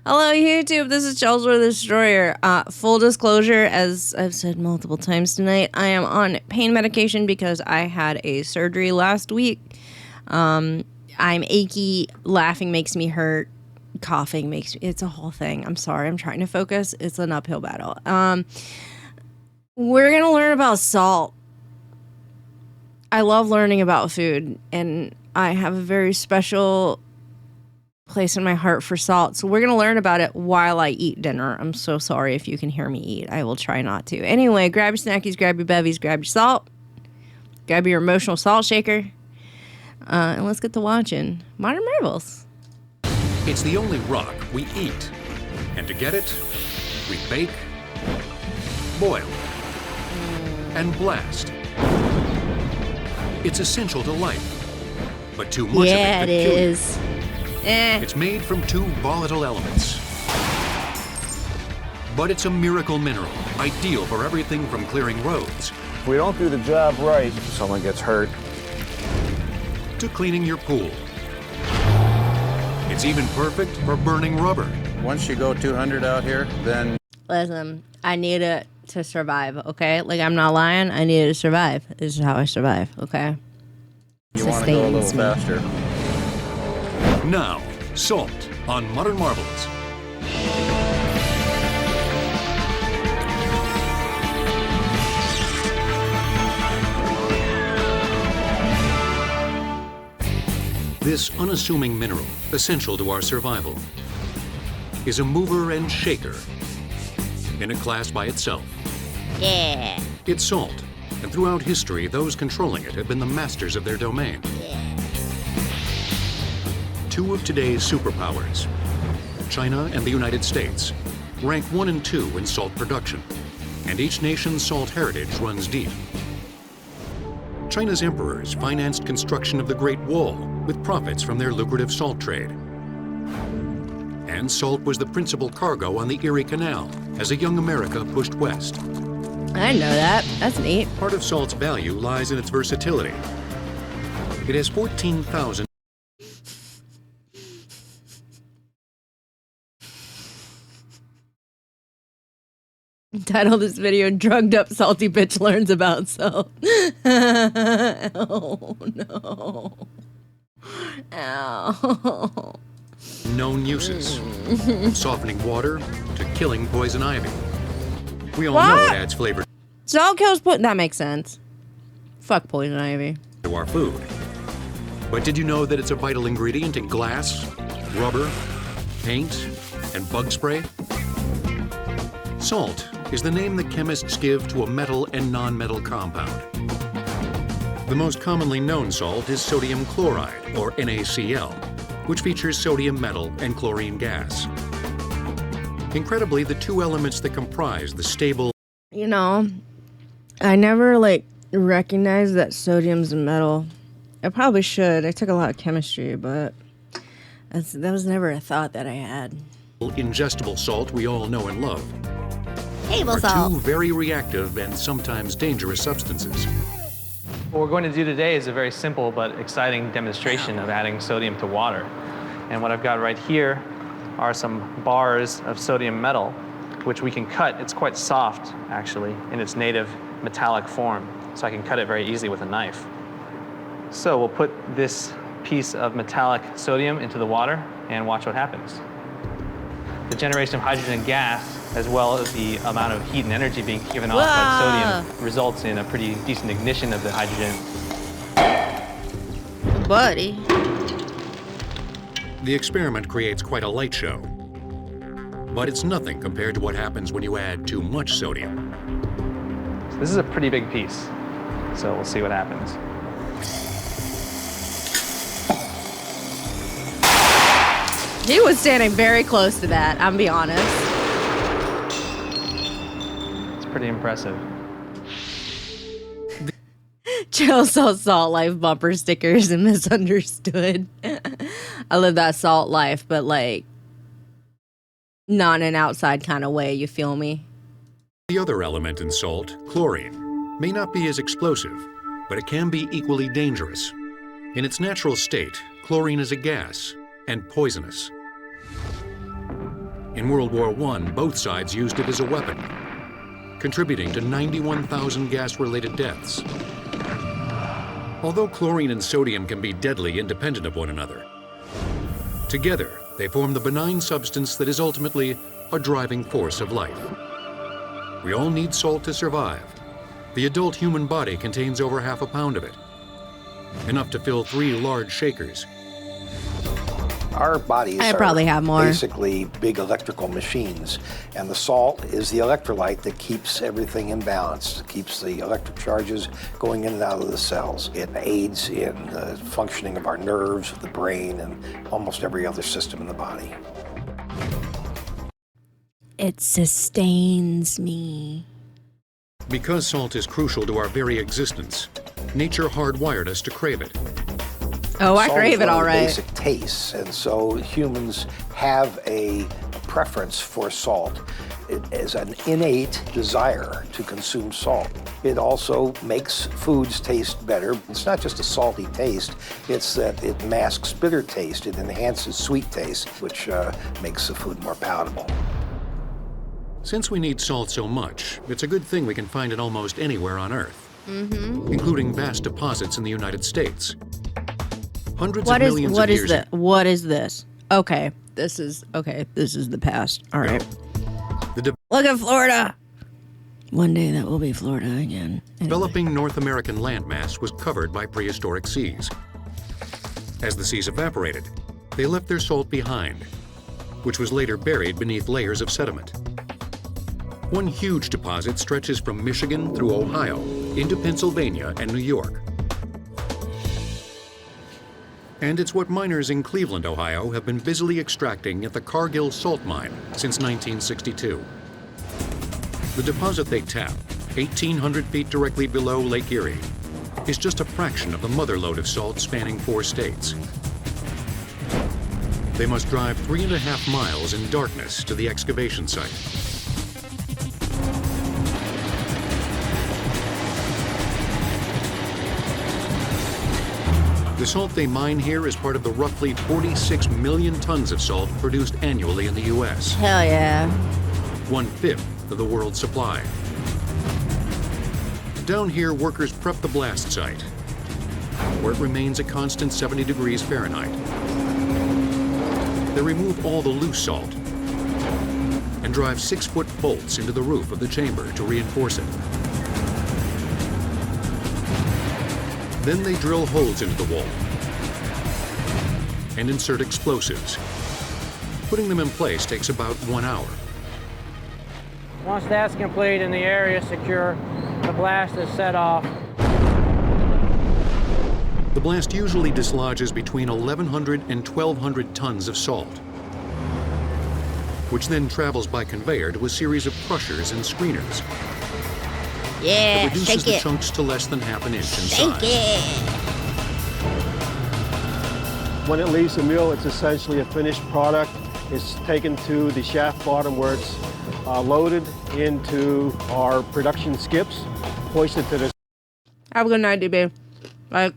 Hello, YouTube. This is Saltwater the Destroyer. Full disclosure, as I've said multiple times tonight, I am on pain medication because I had a surgery last week. I'm achy. Laughing makes me hurt. Coughing makes me... It's a whole thing. I'm sorry. I'm trying to focus. It's an uphill battle. We're going to learn about salt. I love learning about food, and I have a very special place in my heart for salt. So we're going to learn about it while I eat dinner. I'm so sorry if you can hear me eat. I will try not to. Anyway, grab your snackies, grab your bevies, grab your salt, grab your emotional salt shaker, and let's get to watching Modern Marvels. It's the only rock we eat. And to get it, we bake, boil, and blast. It's essential to life, but too much of it could kill you. It's made from two volatile elements. But it's a miracle mineral, ideal for everything from clearing roads. If we don't do the job right, someone gets hurt. To cleaning your pool. It's even perfect for burning rubber. Once you go 200 out here, then... Listen, I need it to survive, okay? Like, I'm not lying. I need it to survive. This is how I survive, okay? You want to go a little faster. Now, salt on Modern Marvels. This unassuming mineral, essential to our survival, is a mover and shaker in a class by itself. Yeah. It's salt, and throughout history, those controlling it have been the masters of their domain. Two of today's superpowers, China and the United States, rank 1 and 2 in salt production, and each nation's salt heritage runs deep. China's emperors financed construction of the Great Wall with profits from their lucrative salt trade. And salt was the principal cargo on the Erie Canal as a young America pushed west. I know that. That's neat. Part of salt's value lies in its versatility. It has 14,000 Title this video, Drugged Up Salty Bitch Learns About Salt. Oh, no. Ow. known uses, from softening water to killing poison ivy. We all know it adds flavor Salt kills poison. That makes sense. Fuck poison ivy. to our food. But did you know that it's a vital ingredient in glass, rubber, paint, and bug spray? Salt is the name that chemists give to a metal and non-metal compound. The most commonly known salt is sodium chloride, or NaCl, which features sodium metal and chlorine gas. Incredibly, the two elements that comprise the stable... You know, I never, recognized that sodium's a metal. I probably should. I took a lot of chemistry, but that was never a thought that I had. ingestible salt we all know and love Table are salt. two very reactive and sometimes dangerous substances. What we're going to do today is a very simple but exciting demonstration of adding sodium to water. And what I've got right here are some bars of sodium metal, which we can cut. It's quite soft, actually, in its native metallic form, so I can cut it very easily with a knife. So we'll put this piece of metallic sodium into the water and watch what happens. The generation of hydrogen gas, as well as the amount of heat and energy being given off by sodium, results in a pretty decent ignition of the hydrogen. Buddy. The experiment creates quite a light show. But it's nothing compared to what happens when you add too much sodium. So this is a pretty big piece, so we'll see what happens. He was standing very close to that, I'm be honest. It's pretty impressive. Chill Salt Life bumper stickers and misunderstood. I live that salt life, but not in an outside kind of way, you feel me? The other element in salt, chlorine, may not be as explosive, but it can be equally dangerous. In its natural state, chlorine is a gas and poisonous. In World War I, both sides used it as a weapon, contributing to 91,000 gas-related deaths. Although chlorine and sodium can be deadly independent of one another, together they form the benign substance that is ultimately a driving force of life. We all need salt to survive. The adult human body contains over half a pound of it, enough to fill 3 large shakers. Our bodies probably have more. Basically big electrical machines, and the salt is the electrolyte that keeps everything in balance. It keeps the electric charges going in and out of the cells. It aids in the functioning of our nerves, the brain, and almost every other system in the body. It sustains me. Because salt is crucial to our very existence, nature hardwired us to crave it. Oh, I Salt crave is it one of all the right. basic tastes, and so humans have a preference for salt. It is an innate desire to consume salt. It also makes foods taste better. It's not just a salty taste, it's that it masks bitter taste. It enhances sweet taste, which makes the food more palatable. Since we need salt so much, it's a good thing we can find it almost anywhere on Earth, including vast deposits in the United States. Hundreds of millions of years. What is this? Okay, this is the past. All right. Look at Florida. One day that will be Florida again. Developing North American landmass was covered by prehistoric seas. As the seas evaporated, they left their salt behind, which was later buried beneath layers of sediment. One huge deposit stretches from Michigan through Ohio into Pennsylvania and New York. And it's what miners in Cleveland, Ohio have been busily extracting at the Cargill salt mine since 1962. The deposit they tap, 1,800 feet directly below Lake Erie, is just a fraction of the mother lode of salt spanning 4 states. They must drive 3.5 miles in darkness to the excavation site. The salt they mine here is part of the roughly 46 million tons of salt produced annually in the U.S. Hell yeah. 1/5 of the world's supply. Down here, workers prep the blast site, where it remains a constant 70 degrees Fahrenheit. They remove all the loose salt and drive 6-foot bolts into the roof of the chamber to reinforce it. Then they drill holes into the wall and insert explosives. Putting them in place takes about 1 hour. Once that's complete and the area is secure, the blast is set off. The blast usually dislodges between 1,100 and 1,200 tons of salt, which then travels by conveyor to a series of crushers and screeners. Yeah, It reduces shake the it. chunks to less than half an inch in Shake size. it. When it leaves the mill, it's essentially a finished product. It's taken to the shaft bottom where it's loaded into our production skips, hoisted to the... Have a good night, DB. Like,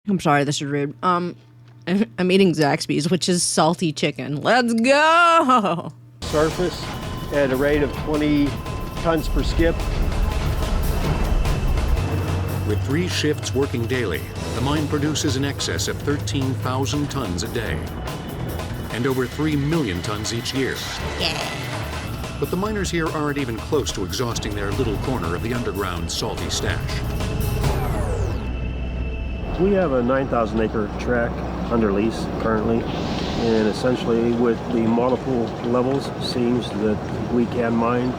I'm sorry, this is rude. I'm eating Zaxby's, which is salty chicken. Let's go! surface at a rate of 20 tons per skip. With 3 shifts working daily, the mine produces in excess of 13,000 tons a day, and over 3 million tons each year. Yeah. But the miners here aren't even close to exhausting their little corner of the underground salty stash. We have a 9,000-acre tract under lease currently, and essentially with the multiple levels seams that we can mine,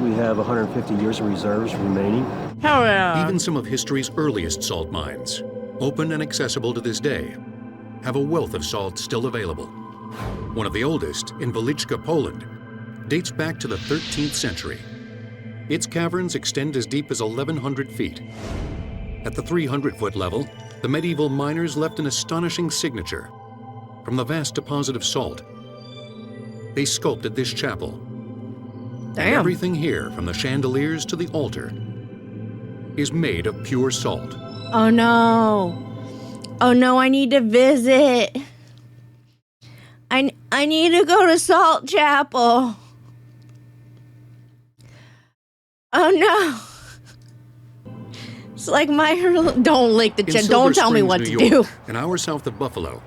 we have 150 years of reserves remaining. Hell yeah. Even some of history's earliest salt mines, open and accessible to this day, have a wealth of salt still available. One of the oldest, in Woliczka, Poland, dates back to the 13th century. Its caverns extend as deep as 1,100 feet. At the 300-foot level, the medieval miners left an astonishing signature. From the vast deposit of salt, they sculpted this chapel. And Damn. everything here, from the chandeliers to the altar, is made of pure salt. Oh no. Oh no, I need to visit. I need to go to Salt Chapel. Oh no. It's like my don't lick the chin. Don't tell me what to do. An hour south of Buffalo,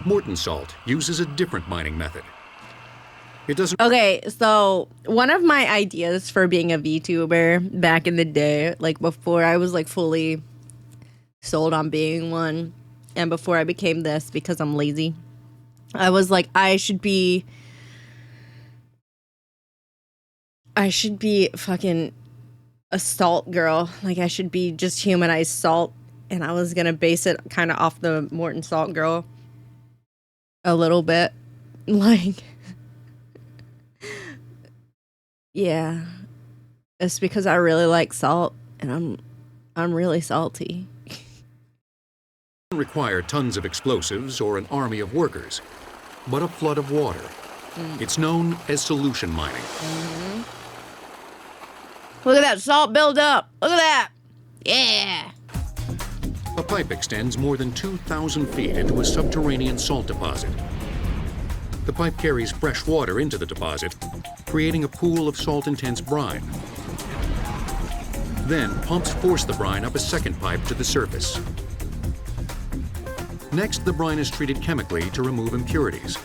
Morton Salt uses a different mining method. It doesn't. Okay, so one of my ideas for being a VTuber back in the day, like before I was like fully sold on being one, and before I became this because I'm lazy, I was like, I should be fucking a salt girl. Like I should be just humanized salt, and I was gonna base it kind of off the Morton Salt girl a little bit, like. Yeah, it's because I really like salt, and I'm really salty. Doesn't require tons of explosives or an army of workers, but a flood of water. It's known as solution mining. Look at that salt build up. Look at that. Yeah. A pipe extends more than 2,000 feet into a subterranean salt deposit. The pipe carries fresh water into the deposit, creating a pool of salt-intense brine. Then pumps force the brine up a second pipe to the surface. Next, the brine is treated chemically to remove impurities.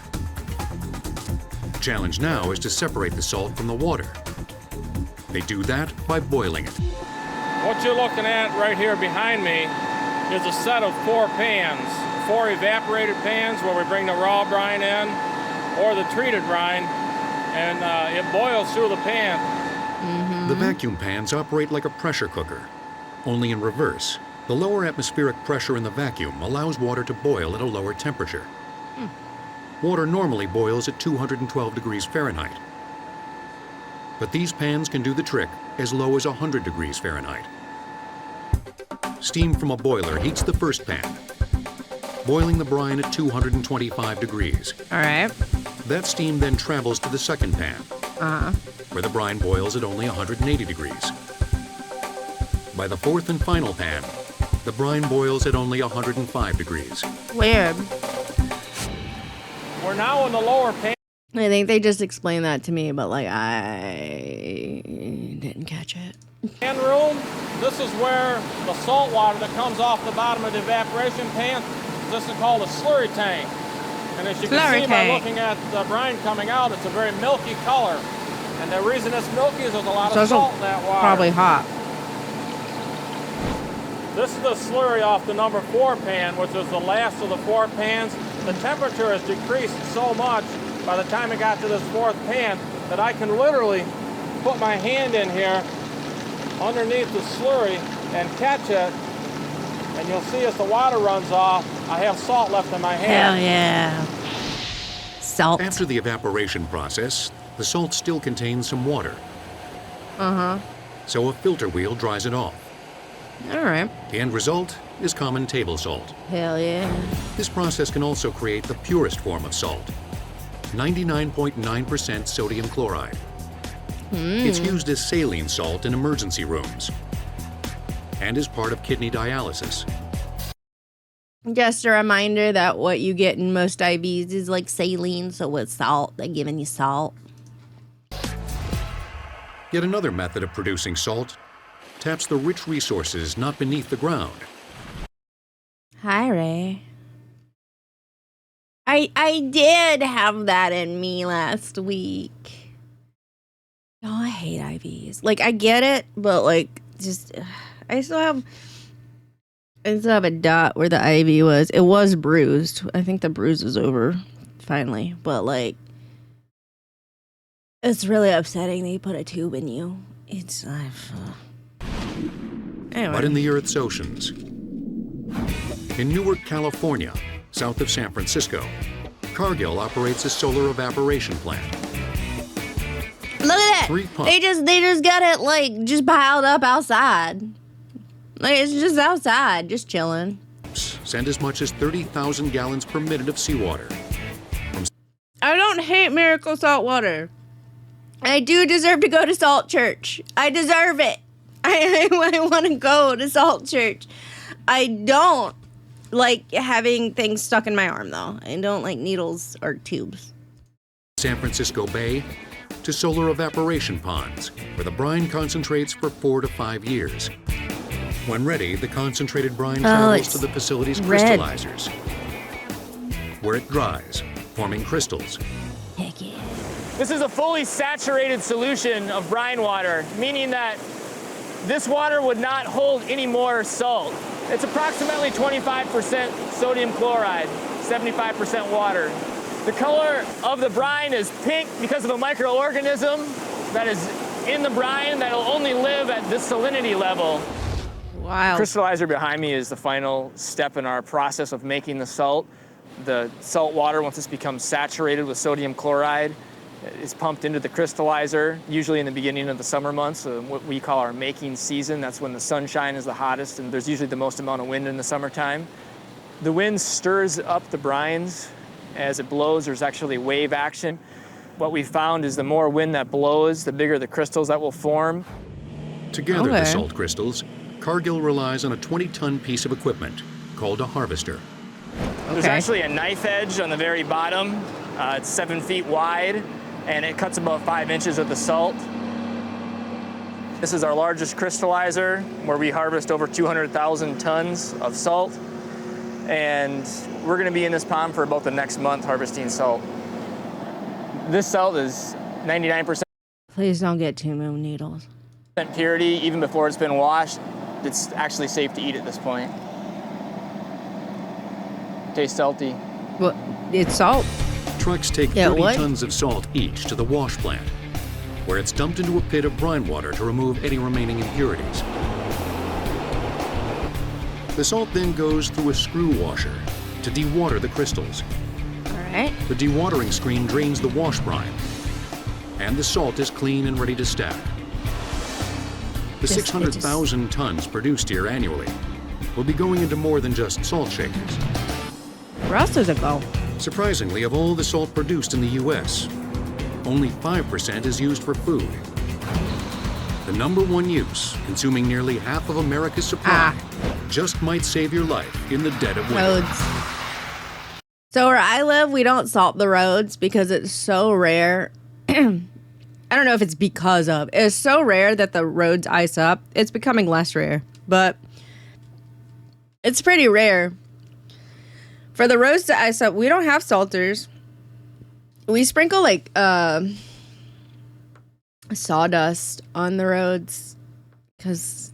The challenge now is to separate the salt from the water. They do that by boiling it. What you're looking at right here behind me is a set of 4 pans, 4 evaporated pans where we bring the raw brine in, or the treated brine, and it boils through the pan. The vacuum pans operate like a pressure cooker, only in reverse. The lower atmospheric pressure in the vacuum allows water to boil at a lower temperature. Water normally boils at 212 degrees Fahrenheit. But these pans can do the trick as low as 100 degrees Fahrenheit. Steam from a boiler heats the first pan, boiling the brine at 225 degrees. All right. That steam then travels to the second pan, where the brine boils at only 180 degrees. By the fourth and final pan, the brine boils at only 105 degrees. Weird. We're now in the lower pan. I think they just explained that to me, but like I didn't catch it. Pan room, this is where the salt water that comes off the bottom of the evaporation pan, this is called a slurry tank. And as you can see by looking at the brine coming out, it's a very milky color. And the reason it's milky is there's a lot of salt in that water. Probably hot. This is the slurry off the number 4 pan, which is the last of the 4 pans. The temperature has decreased so much by the time it got to this 4th pan that I can literally put my hand in here underneath the slurry and catch it. And you'll see as the water runs off, I have salt left in my hand. Hell yeah. Salt. After the evaporation process, the salt still contains some water. So a filter wheel dries it off. All right. The end result is common table salt. Hell yeah. This process can also create the purest form of salt, 99.9% sodium chloride. It's used as saline salt in emergency rooms and is part of kidney dialysis. Just a reminder that what you get in most IVs is like saline, so with salt, they're giving you salt. Yet another method of producing salt taps the rich resources not beneath the ground. Hi, Ray. I did have that in me last week. Oh, I hate IVs. Like, I get it, but like, just I still have a dot where the IV was. It was bruised. I think the bruise is over finally, but like, it's really upsetting they put a tube in you. It's anyway. But in the Earth's oceans, in Newark, California, south of San Francisco, Cargill operates a solar evaporation plant. Look at that! 3 pumps. They just got it like just piled up outside. Like it's just outside, just chilling. Send as much as 30,000 gallons per minute of seawater. I don't hate Miracle Salt Water. I do deserve to go to Salt Church. I deserve it. I want to go to Salt Church. I don't like having things stuck in my arm, though. I don't like needles or tubes. San Francisco Bay to solar evaporation ponds, where the brine concentrates for 4 to 5 years. When ready, the concentrated brine travels to the facility's crystallizers, where it dries, forming crystals. Heck yeah. This is a fully saturated solution of brine water, meaning that this water would not hold any more salt. It's approximately 25% sodium chloride, 75% water. The color of the brine is pink because of a microorganism that is in the brine that will only live at this salinity level. Wow. The crystallizer behind me is the final step in our process of making the salt. The salt water, once it's becomes saturated with sodium chloride, is pumped into the crystallizer, usually in the beginning of the summer months, what we call our making season. That's when the sunshine is the hottest and there's usually the most amount of wind in the summertime. The wind stirs up the brines. As it blows, there's actually wave action. What we found is the more wind that blows, the bigger the crystals that will form. To gather the salt crystals, Cargill relies on a 20-ton piece of equipment called a harvester. There's actually a knife edge on the very bottom. It's 7 feet wide, and it cuts about 5 inches of the salt. This is our largest crystallizer, where we harvest over 200,000 tons of salt. And we're gonna be in this pond for about the next month harvesting salt. This salt is 99%. Please don't get too many needles. Purity, even before it's been washed. It's actually safe to eat at this point. Tastes salty. Well, it's salt. Trucks take 30 tons of salt each to the wash plant, where it's dumped into a pit of brine water to remove any remaining impurities. The salt then goes through a screw washer to dewater the crystals. All right. The dewatering screen drains the wash brine, and the salt is clean and ready to stack. The 600,000 tons produced here annually will be going into more than just salt shakers. Where else does it go? Surprisingly, of all the salt produced in the U.S., only 5% is used for food. The #1 use, consuming nearly half of America's supply, just might save your life in the dead of winter. Roads. So where I live, we don't salt the roads because it's so rare. I don't know if it's because of. It's so rare that the roads ice up. It's becoming less rare, but it's pretty rare. For the roads to ice up, we don't have salters. We sprinkle like sawdust on the roads because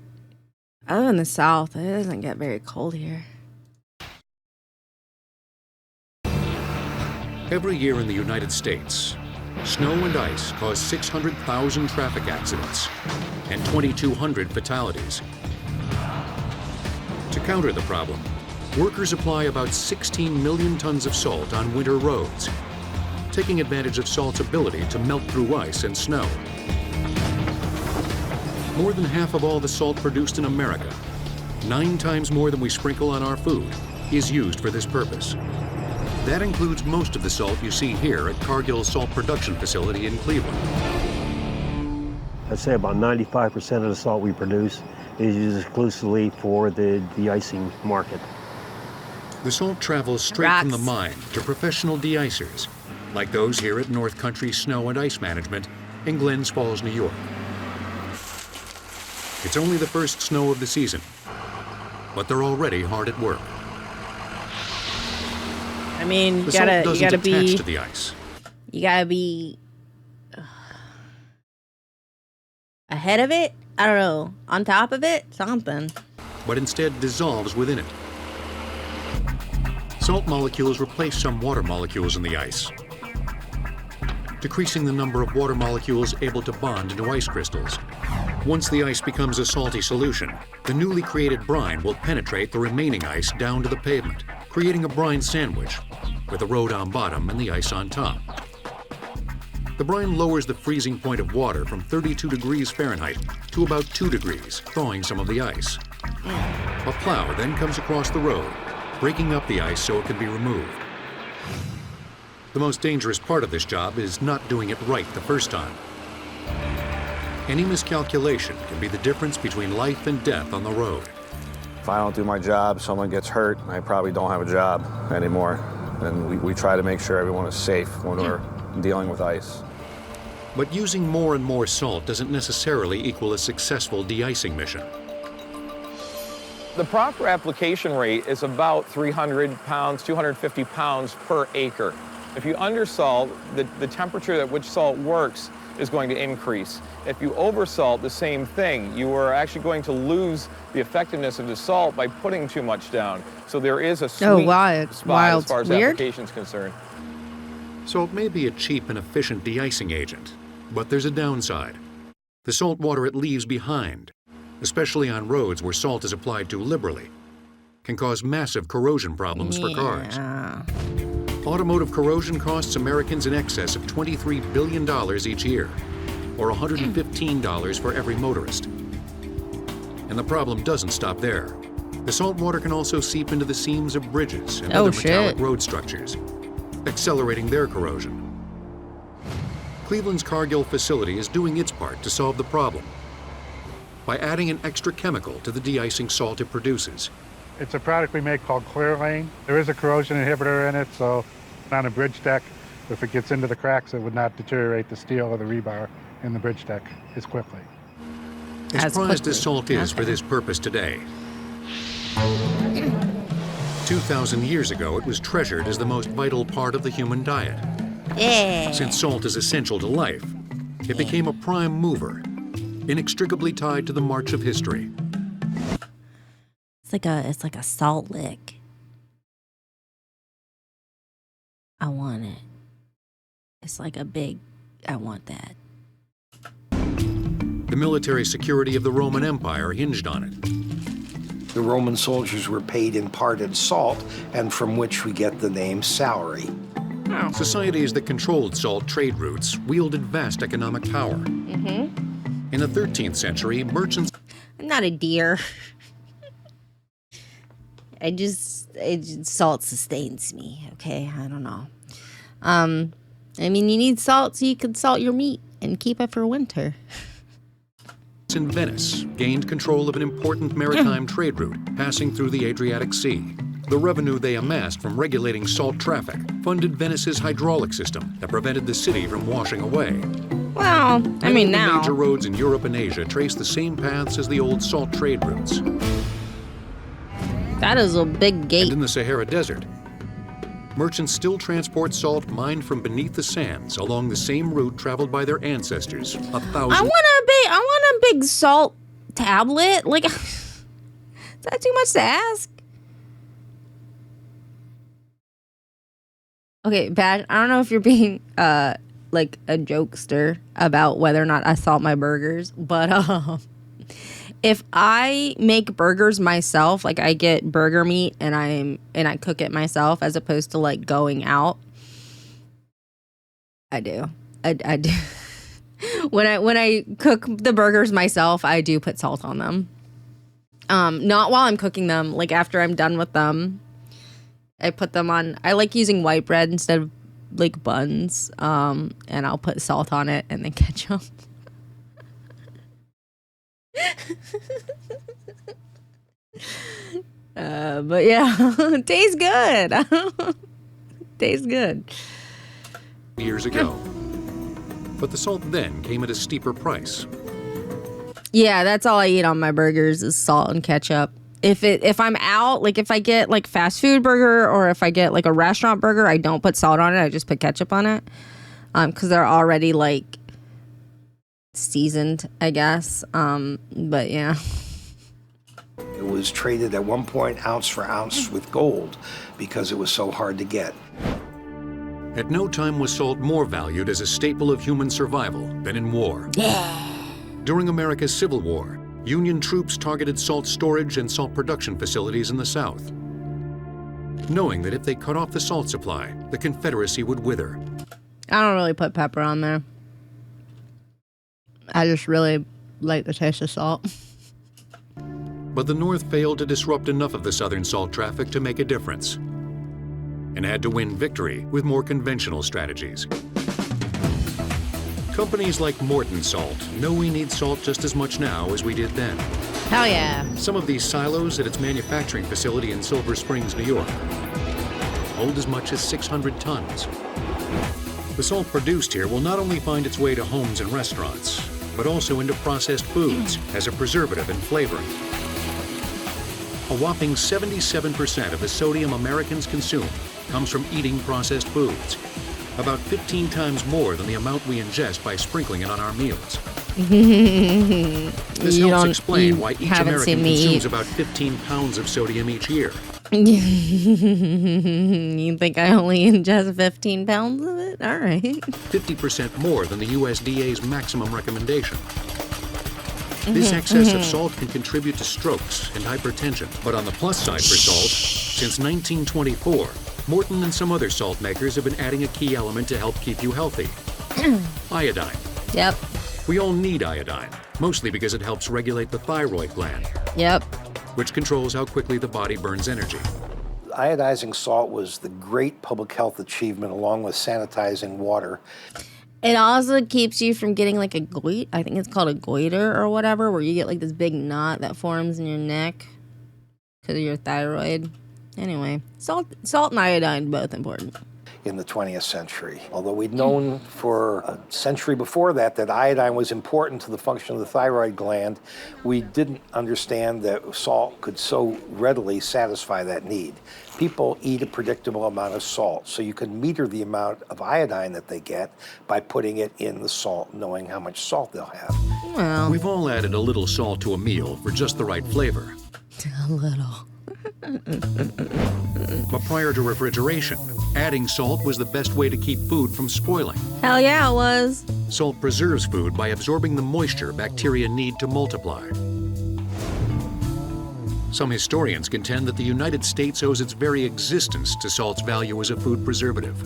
I live in the South. It doesn't get very cold here. Every year in the United States, snow and ice cause 600,000 traffic accidents and 2,200 fatalities. To counter the problem, workers apply about 16 million tons of salt on winter roads, taking advantage of salt's ability to melt through ice and snow. More than half of all the salt produced in America, 9 times more than we sprinkle on our food, is used for this purpose. That includes most of the salt you see here at Cargill's salt production facility in Cleveland. I'd say about 95% of the salt we produce is used exclusively for the de-icing market. The salt travels straight from the mine to professional de-icers, like those here at North Country Snow and Ice Management in Glens Falls, New York. It's only the first snow of the season, but they're already hard at work. I mean, you the gotta salt doesn't be attach to the ice. You gotta be ahead of it. I don't know, on top of it, something. But instead dissolves within it. Salt molecules replace some water molecules in the ice, decreasing the number of water molecules able to bond into ice crystals. Once the ice becomes a salty solution, the newly created brine will penetrate the remaining ice down to the pavement, creating a brine sandwich with the road on bottom and the ice on top. The brine lowers the freezing point of water from 32 degrees Fahrenheit to about 2 degrees, thawing some of the ice. A plow then comes across the road, breaking up the ice so it can be removed. The most dangerous part of this job is not doing it right the first time. Any miscalculation can be the difference between life and death on the road. If I don't do my job, someone gets hurt, I probably don't have a job anymore. And we try to make sure everyone is safe when we're dealing with ice. But using more and more salt doesn't necessarily equal a successful de-icing mission. The proper application rate is about 300 pounds, 250 pounds per acre. If you undersalt, the temperature at which salt works is going to increase. If you oversalt, the same thing. You are actually going to lose the effectiveness of the salt by putting too much down. So there is a sweet spot as far as application is concerned. Salt may be a cheap and efficient de-icing agent, but there's a downside. The salt water it leaves behind, especially on roads where salt is applied too liberally, can cause massive corrosion problems for cars. Automotive corrosion costs Americans in excess of $23 billion each year, or $115 for every motorist. And the problem doesn't stop there. The salt water can also seep into the seams of bridges and other metallic road structures, accelerating their corrosion. Cleveland's Cargill facility is doing its part to solve the problem by adding an extra chemical to the de-icing salt it produces. It's a product we make called Clear. There is a corrosion inhibitor in it, so on a bridge deck, if it gets into the cracks, it would not deteriorate the steel or the rebar in the bridge deck as quickly. As prized as salt is for this purpose today, 2,000 years ago it was treasured as the most vital part of the human diet. Since salt is essential to life, it became a prime mover, inextricably tied to the march of history. It's like a salt lick. I want it. It's like a big, I want that. The military security of the Roman Empire hinged on it. The Roman soldiers were paid in part in salt, and from which we get the name salary. Societies that controlled salt trade routes wielded vast economic power. In the 13th century, merchants... I'm not a deer. Salt sustains me, okay? I don't know. I mean, you need salt so you can salt your meat and keep it for winter. in Venice gained control of an important maritime trade route passing through the Adriatic Sea. The revenue they amassed from regulating salt traffic funded Venice's hydraulic system that prevented the city from washing away. Well, I mean, now major roads in Europe and Asia trace the same paths as the old salt trade routes. That is a big gate. And in the Sahara Desert, merchants still transport salt mined from beneath the sands along the same route traveled by their ancestors 1,000. I want a big salt tablet. Like, is that too much to ask? Okay, Bad, I don't know if you're being like a jokester about whether or not I salt my burgers, but if I make burgers myself, like I get burger meat and I cook it myself as opposed to like going out, I do. I do. When I cook the burgers myself, I do put salt on them. Not while I'm cooking them, like after I'm done with them. I put them on, I like using white bread instead of like buns, and I'll put salt on it and then ketchup. But yeah, it tastes good. Tastes good. Years ago. But the salt then came at a steeper price. Yeah, that's all I eat on my burgers is salt and ketchup. If I'm out, like if I get like fast food burger or if I get like a restaurant burger, I don't put salt on it. I just put ketchup on it. Because they're already like seasoned, I guess. But yeah. It was traded at one point ounce for ounce with gold because it was so hard to get. At no time was salt more valued as a staple of human survival than in war. During America's Civil War, Union troops targeted salt storage and salt production facilities in the South, knowing that if they cut off the salt supply, the Confederacy would wither. I don't really put pepper on there. I just really like the taste of salt. But the North failed to disrupt enough of the Southern salt traffic to make a difference, and had to win victory with more conventional strategies. Companies like Morton Salt know we need salt just as much now as we did then. Hell yeah. Some of these silos at its manufacturing facility in Silver Springs, New York, hold as much as 600 tons. The salt produced here will not only find its way to homes and restaurants, but also into processed foods as a preservative and flavoring. A whopping 77% of the sodium Americans consume comes from eating processed foods, about 15 times more than the amount we ingest by sprinkling it on our meals. This helps explain why each American consumes about 15 pounds of sodium each year. You think I only ingest 15 pounds of it? All right. 50% more than the USDA's maximum recommendation. This excess of salt can contribute to strokes and hypertension. But on the plus side for salt, since 1924, Morton and some other salt makers have been adding a key element to help keep you healthy. Iodine. Yep. We all need iodine, mostly because it helps regulate the thyroid gland. Yep. Which controls how quickly the body burns energy. Iodizing salt was the great public health achievement along with sanitizing water. It also keeps you from getting like a goit. I think it's called a goiter or whatever, where you get like this big knot that forms in your neck because of your thyroid. Anyway, salt and iodine, both important. In the 20th century. Although we'd known for a century before that iodine was important to the function of the thyroid gland, we didn't understand that salt could so readily satisfy that need. People eat a predictable amount of salt, so you can meter the amount of iodine that they get by putting it in the salt, knowing how much salt they'll have. Well, we've all added a little salt to a meal for just the right flavor. A little. But prior to refrigeration, adding salt was the best way to keep food from spoiling. Hell yeah, it was. Salt preserves food by absorbing the moisture bacteria need to multiply. Some historians contend that the United States owes its very existence to salt's value as a food preservative.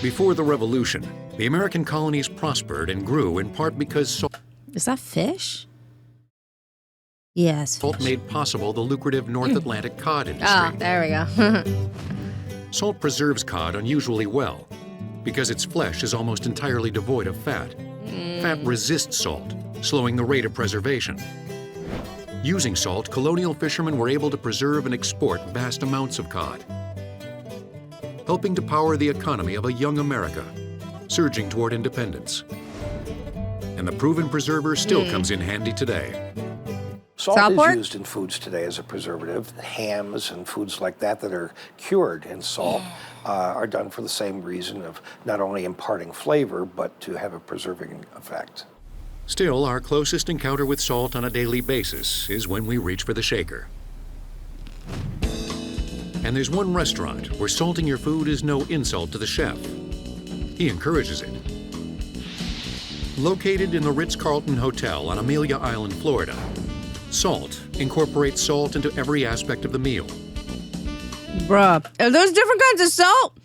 Before the Revolution, the American colonies prospered and grew in part because salt... Is that fish? Yes. Salt made possible the lucrative North Atlantic cod industry. Ah, there we go. Salt preserves cod unusually well because its flesh is almost entirely devoid of fat. Fat resists salt, slowing the rate of preservation. Using salt, colonial fishermen were able to preserve and export vast amounts of cod, helping to power the economy of a young America, surging toward independence. And the proven preserver still comes in handy today. Salt Saltwater? is used in foods today as a preservative. Hams and foods like that are cured in salt are done for the same reason of not only imparting flavor, but to have a preserving effect. Still, our closest encounter with salt on a daily basis is when we reach for the shaker. And there's one restaurant where salting your food is no insult to the chef. He encourages it. Located in the Ritz-Carlton Hotel on Amelia Island, Florida, Salt incorporates salt into every aspect of the meal. Bruh, are those different kinds of salt?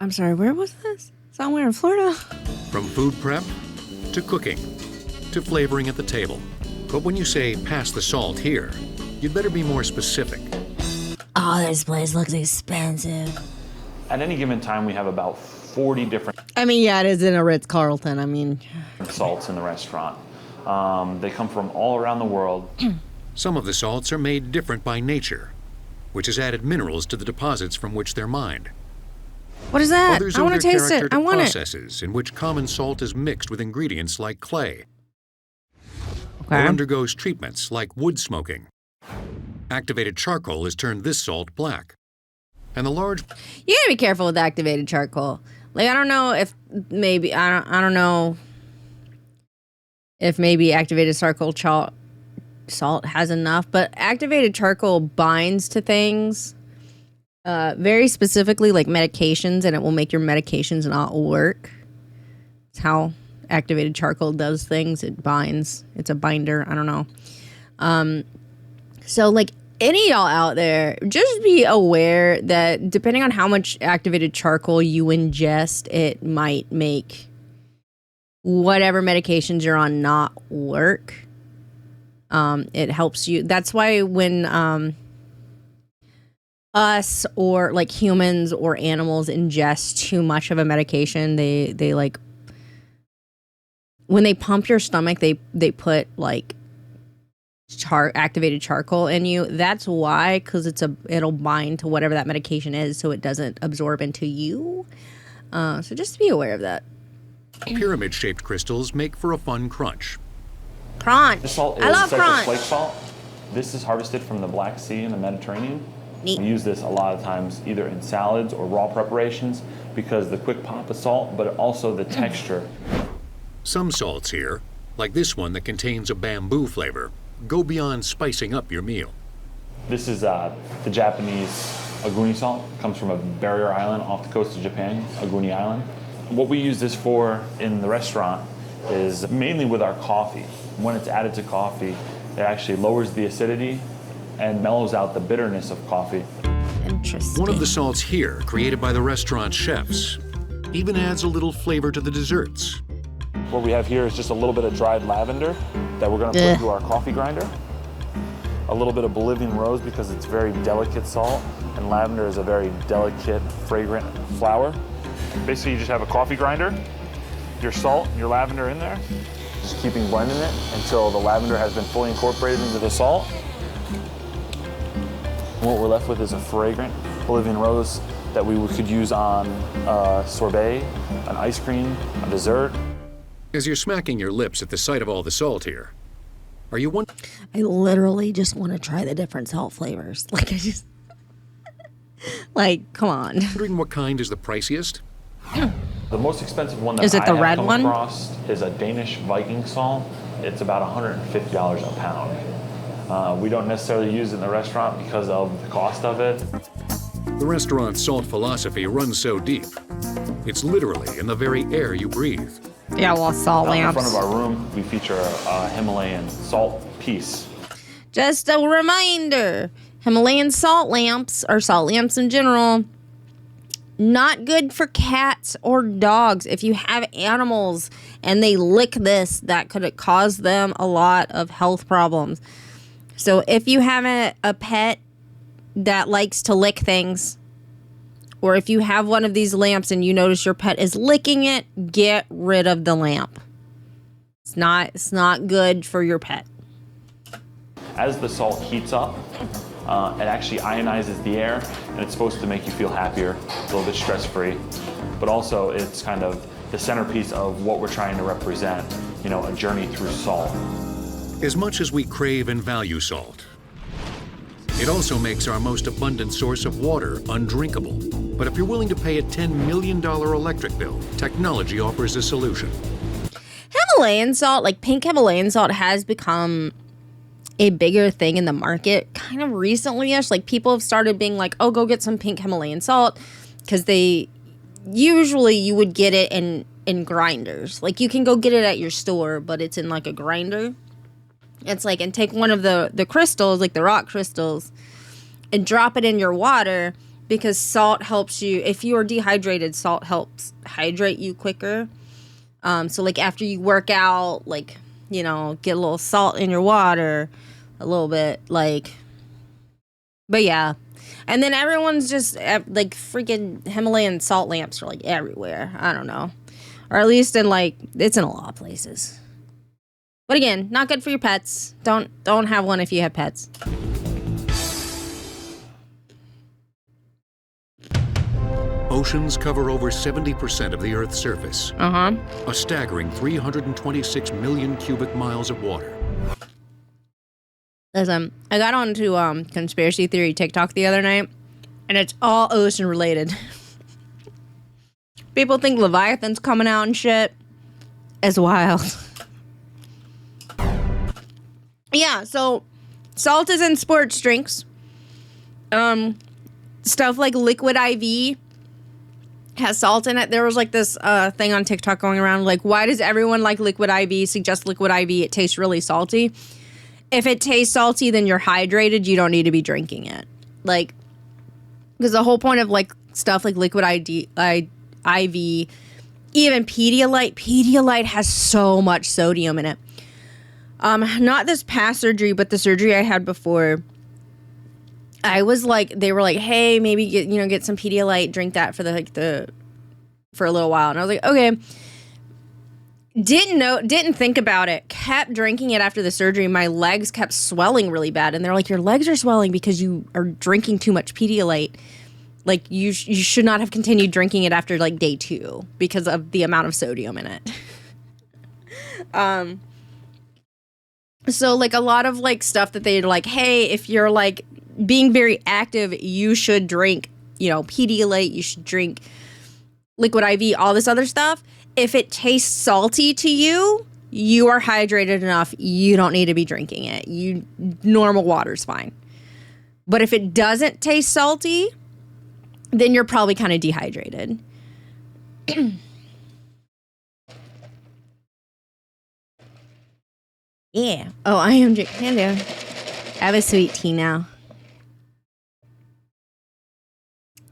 I'm sorry, where was this? Somewhere in Florida? From food prep to cooking to flavoring at the table. But when you say pass the salt here, you'd better be more specific. Oh, this place looks expensive. At any given time, we have about 40 different I mean, yeah, it is in a Ritz-Carlton. I mean, salts in the restaurant. They come from all around the world. Some of the salts are made different by nature, which has added minerals to the deposits from which they're mined. what is that? Others I owe want their to taste character it. I to want it. processes in which common salt is mixed with ingredients like clay, or Okay. undergoes treatments like wood smoking. Activated charcoal has turned this salt black. And the large... You gotta be careful with activated charcoal. Like, I don't know if maybe, I don't know if maybe activated salt has enough, but activated charcoal binds to things very specifically, like medications, and it will make your medications not work. It's how activated charcoal does things. It binds. It's a binder. I don't know. So, like, any of y'all out there, just be aware that depending on how much activated charcoal you ingest, it might make whatever medications you're on not work. It helps you. That's why when us or like humans or animals ingest too much of a medication, they like, when they pump your stomach, they put like activated charcoal in you. That's why, because it'll bind to whatever that medication is, so it doesn't absorb into you. So just be aware of that. Pyramid-shaped crystals make for a fun crunch. Crunch. This salt is I love Cyprus crunch. flake salt. This is harvested from the Black Sea and the Mediterranean. Neat. We use this a lot of times either in salads or raw preparations because the quick pop of salt, but also the texture. Some salts here, like this one that contains a bamboo flavor, go beyond spicing up your meal. This is the Japanese aguni salt. It comes from a barrier island off the coast of Japan, Aguni Island. What we use this for in the restaurant is mainly with our coffee. When it's added to coffee, it actually lowers the acidity and mellows out the bitterness of coffee. Interesting. One of the salts here, created by the restaurant chefs, even adds a little flavor to the desserts. What we have here is just a little bit of dried lavender that we're going to put through our coffee grinder. A little bit of Bolivian rose because it's very delicate salt, and lavender is a very delicate, fragrant flower. Basically, you just have a coffee grinder, your salt, your lavender in there, just keeping blending it until the lavender has been fully incorporated into the salt. And what we're left with is a fragrant Bolivian rose that we could use on sorbet, an ice cream, a dessert. As you're smacking your lips at the sight of all the salt here, are you wondering? I literally just want to try the different salt flavors. Like, I just... like, come on. Wondering what kind is the priciest? The most expensive one that Is it the I have red come one? across is a Danish Viking salt. It's about $150 a pound. We don't necessarily use it in the restaurant because of the cost of it. The restaurant's salt philosophy runs so deep, it's literally in the very air you breathe. Yeah, well, salt In lamps. front of our room, we feature a Himalayan salt piece. Just a reminder, Himalayan salt lamps, or salt lamps in general, not good for cats or dogs. If you have animals and they lick this, that could cause them a lot of health problems. So if you have a pet that likes to lick things, or if you have one of these lamps and you notice your pet is licking it, get rid of the lamp. It's not good for your pet. As the salt heats up, it actually ionizes the air, and it's supposed to make you feel happier, a little bit stress-free. But also, it's kind of the centerpiece of what we're trying to represent, you know, a journey through salt. As much as we crave and value salt, it also makes our most abundant source of water undrinkable. But if you're willing to pay a $10 million electric bill, technology offers a solution. Himalayan salt, like pink Himalayan salt, has become a bigger thing in the market kind of recently-ish. Like, people have started being like, oh, go get some pink Himalayan salt, because usually you would get it in grinders. Like, you can go get it at your store, but it's in like a grinder. It's like, and take one of the crystals, like the rock crystals, and drop it in your water, because salt helps you. If you are dehydrated, salt helps hydrate you quicker. So like after you work out, like, you know, get a little salt in your water, a little bit, like, but yeah. And then everyone's just like, freaking Himalayan salt lamps are like everywhere. I don't know. Or at least in like, it's in a lot of places. But again, not good for your pets. Don't have one if you have pets. Oceans cover over 70% of the Earth's surface. A staggering 326 million cubic miles of water. Listen, I got onto conspiracy theory TikTok the other night, and it's all ocean related. People think Leviathan's coming out and shit. It's wild. Yeah, so salt is in sports drinks. Stuff like Liquid IV has salt in it. There was like this thing on TikTok going around, like, why does everyone like Liquid IV, suggest Liquid IV? It tastes really salty. If it tastes salty, then you're hydrated. You don't need to be drinking it. Like, because the whole point of like stuff like Liquid IV, even Pedialyte has so much sodium in it. Not this past surgery, but the surgery I had before. I was like, they were like, hey, maybe get some Pedialyte, drink that for for a little while. And I was like, okay. Didn't think about it. Kept drinking it after the surgery. My legs kept swelling really bad. And they're like, your legs are swelling because you are drinking too much Pedialyte. Like, you should not have continued drinking it after, like, day 2 because of the amount of sodium in it. So, like, a lot of, like, stuff that they're like, hey, if you're, like, being very active, you should drink, Pedialyte, you should drink Liquid IV, all this other stuff. If it tastes salty to you, you are hydrated enough. You don't need to be drinking it. Normal water's fine. But if it doesn't taste salty, then you're probably kind of dehydrated. Yeah. Oh, I am drinking. I have a sweet tea now.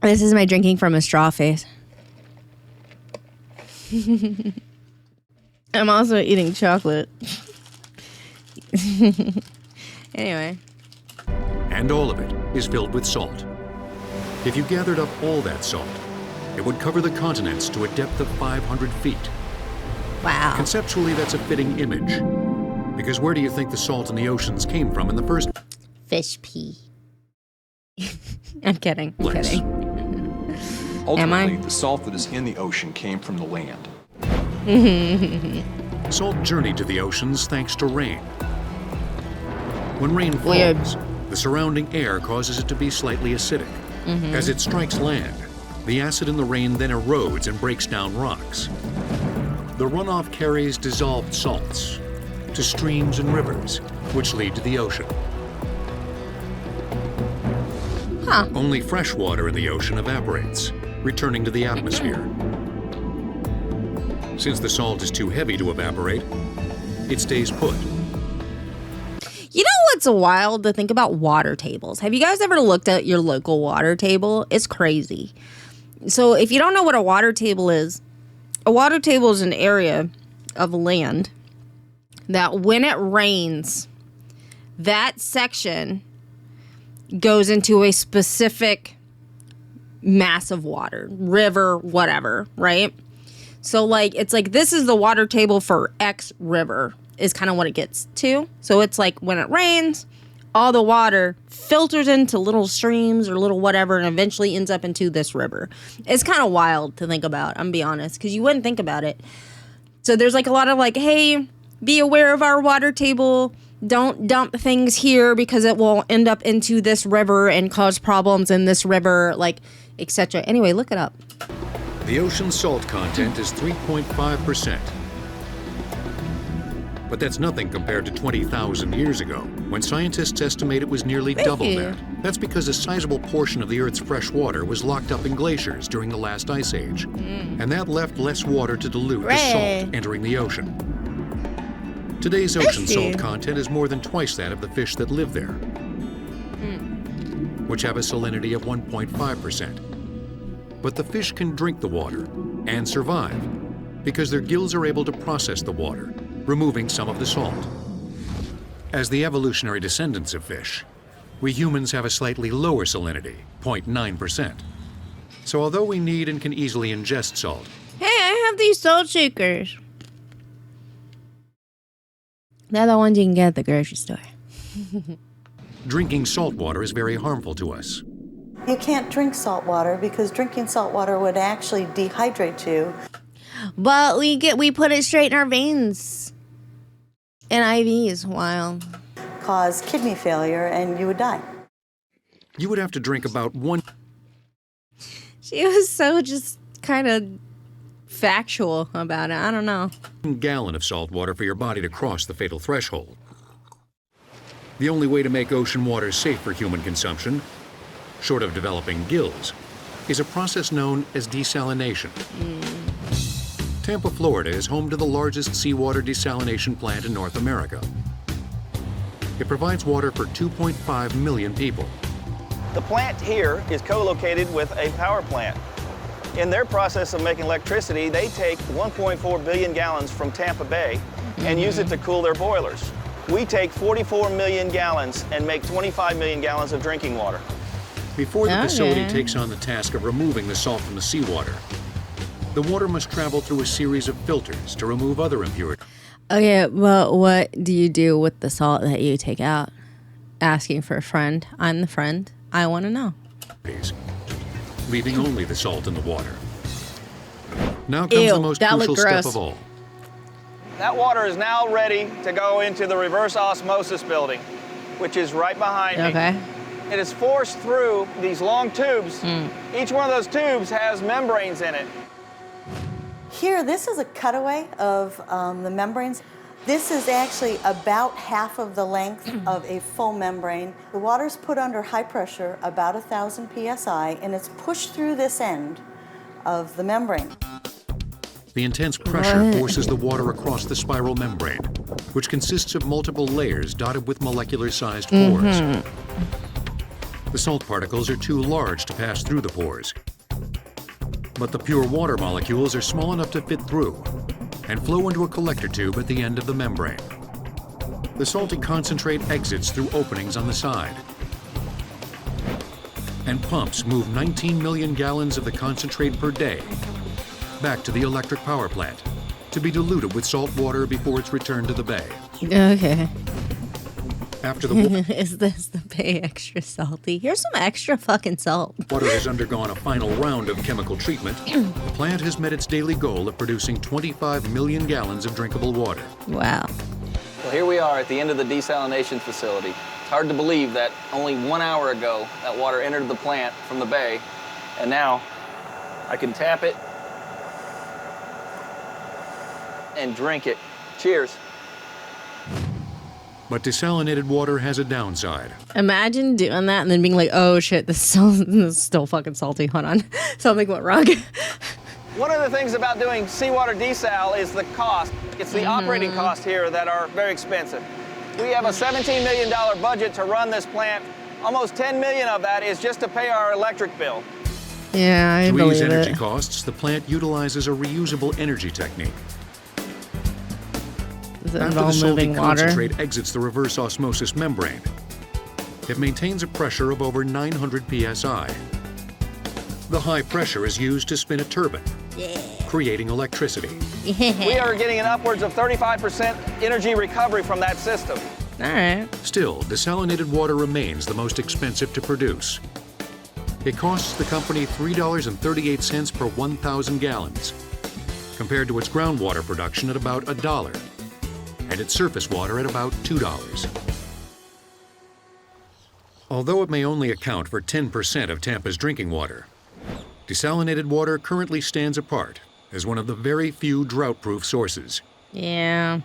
This is my drinking from a straw face. I'm also eating chocolate. Anyway. And all of it is filled with salt. If you gathered up all that salt, it would cover the continents to a depth of 500 feet. Wow. Conceptually, that's a fitting image. Because where do you think the salt in the oceans came from in the first place? Fish pee. I'm kidding. I'm kidding. Ultimately, the salt that is in the ocean came from the land. Salt journeyed to the oceans thanks to rain. When rain falls, the surrounding air causes it to be slightly acidic. As it strikes land, the acid in the rain then erodes and breaks down rocks. The runoff carries dissolved salts to streams and rivers, which lead to the ocean. Only fresh water in the ocean evaporates, returning to the atmosphere. Since the salt is too heavy to evaporate, it stays put. You know what's wild to think about? Water tables. Have you guys ever looked at your local water table? It's crazy. So if you don't know what a water table is an area of land that when it rains, that section goes into a specific mass of water, river, whatever, right? So it's like this is the water table for X river is kind of what it gets to. So it's like when it rains, all the water filters into little streams or little whatever and eventually ends up into this river. It's kind of wild to think about, I'm gonna be honest, because you wouldn't think about it. So there's like a lot of like, hey, be aware of our water table. Don't dump things here because it will end up into this river and cause problems in this river, like, etc. Anyway, look it up. The ocean's salt content is 3.5%. But that's nothing compared to 20,000 years ago, when scientists estimate it was nearly double that. That's because a sizable portion of the Earth's fresh water was locked up in glaciers during the last ice age. And that left less water to dilute the salt entering the ocean. Today's ocean salt content is more than twice that of the fish that live there, which have a salinity of 1.5%. But the fish can drink the water and survive because their gills are able to process the water, removing some of the salt. As the evolutionary descendants of fish, we humans have a slightly lower salinity, 0.9%. So although we need and can easily ingest salt, hey, I have these salt shakers. They're the ones you can get at the grocery store. drinking salt water is very harmful to us. You can't drink salt water because drinking salt water would actually dehydrate you. But we put it straight in our veins. And IVs, wow. Cause kidney failure and you would die. You would have to drink about 1... She was so just kind of factual about it. I don't know. ...gallon of salt water for your body to cross the fatal threshold. The only way to make ocean water safe for human consumption, short of developing gills, is a process known as desalination. Tampa, Florida is home to the largest seawater desalination plant in North America. It provides water for 2.5 million people. The plant here is co-located with a power plant. In their process of making electricity, they take 1.4 billion gallons from Tampa Bay and use it to cool their boilers. We take 44 million gallons and make 25 million gallons of drinking water. Before the facility takes on the task of removing the salt from the seawater, the water must travel through a series of filters to remove other impurities. Okay, well, what do you do with the salt that you take out? Asking for a friend. I'm the friend. I want to know. Leaving only the salt in the water. Now comes the most crucial step of all. That water is now ready to go into the reverse osmosis building, which is right behind me. It is forced through these long tubes. Each one of those tubes has membranes in it. Here, this is a cutaway of the membranes. This is actually about half of the length of a full membrane. The water's put under high pressure, about 1,000 psi, and it's pushed through this end of the membrane. The intense pressure forces the water across the spiral membrane, which consists of multiple layers dotted with molecular-sized pores. The salt particles are too large to pass through the pores, but the pure water molecules are small enough to fit through and flow into a collector tube at the end of the membrane. The salty concentrate exits through openings on the side, and pumps move 19 million gallons of the concentrate per day back to the electric power plant to be diluted with salt water before it's returned to the bay. Okay. After the Is this the bay extra salty? Here's some extra fucking salt. water has undergone a final round of chemical treatment, the plant has met its daily goal of producing 25 million gallons of drinkable water. Wow. Well, here we are at the end of the desalination facility. It's hard to believe that only 1 hour ago that water entered the plant from the bay, and now I can tap it and drink it. Cheers. But desalinated water has a downside. Imagine doing that and then being like, oh shit, this is still fucking salty. Hold on. Something went wrong. One of the things about doing seawater desal is the cost. It's the operating costs here that are very expensive. We have a $17 million budget to run this plant. Almost $10 million of that is just to pay our electric bill. Yeah, I to believe ease energy it. costs, the plant utilizes a reusable energy technique. Does it After the involve salty moving water? concentrate exits the reverse osmosis membrane, it maintains a pressure of over 900 psi. The high pressure is used to spin a turbine, creating electricity. We are getting an upwards of 35% energy recovery from that system. All right. Still, desalinated water remains the most expensive to produce. It costs the company $3.38 per 1,000 gallons, compared to its groundwater production at about $1, and its surface water at about $2. Although it may only account for 10% of Tampa's drinking water, desalinated water currently stands apart as one of the very few drought-proof sources. Yeah.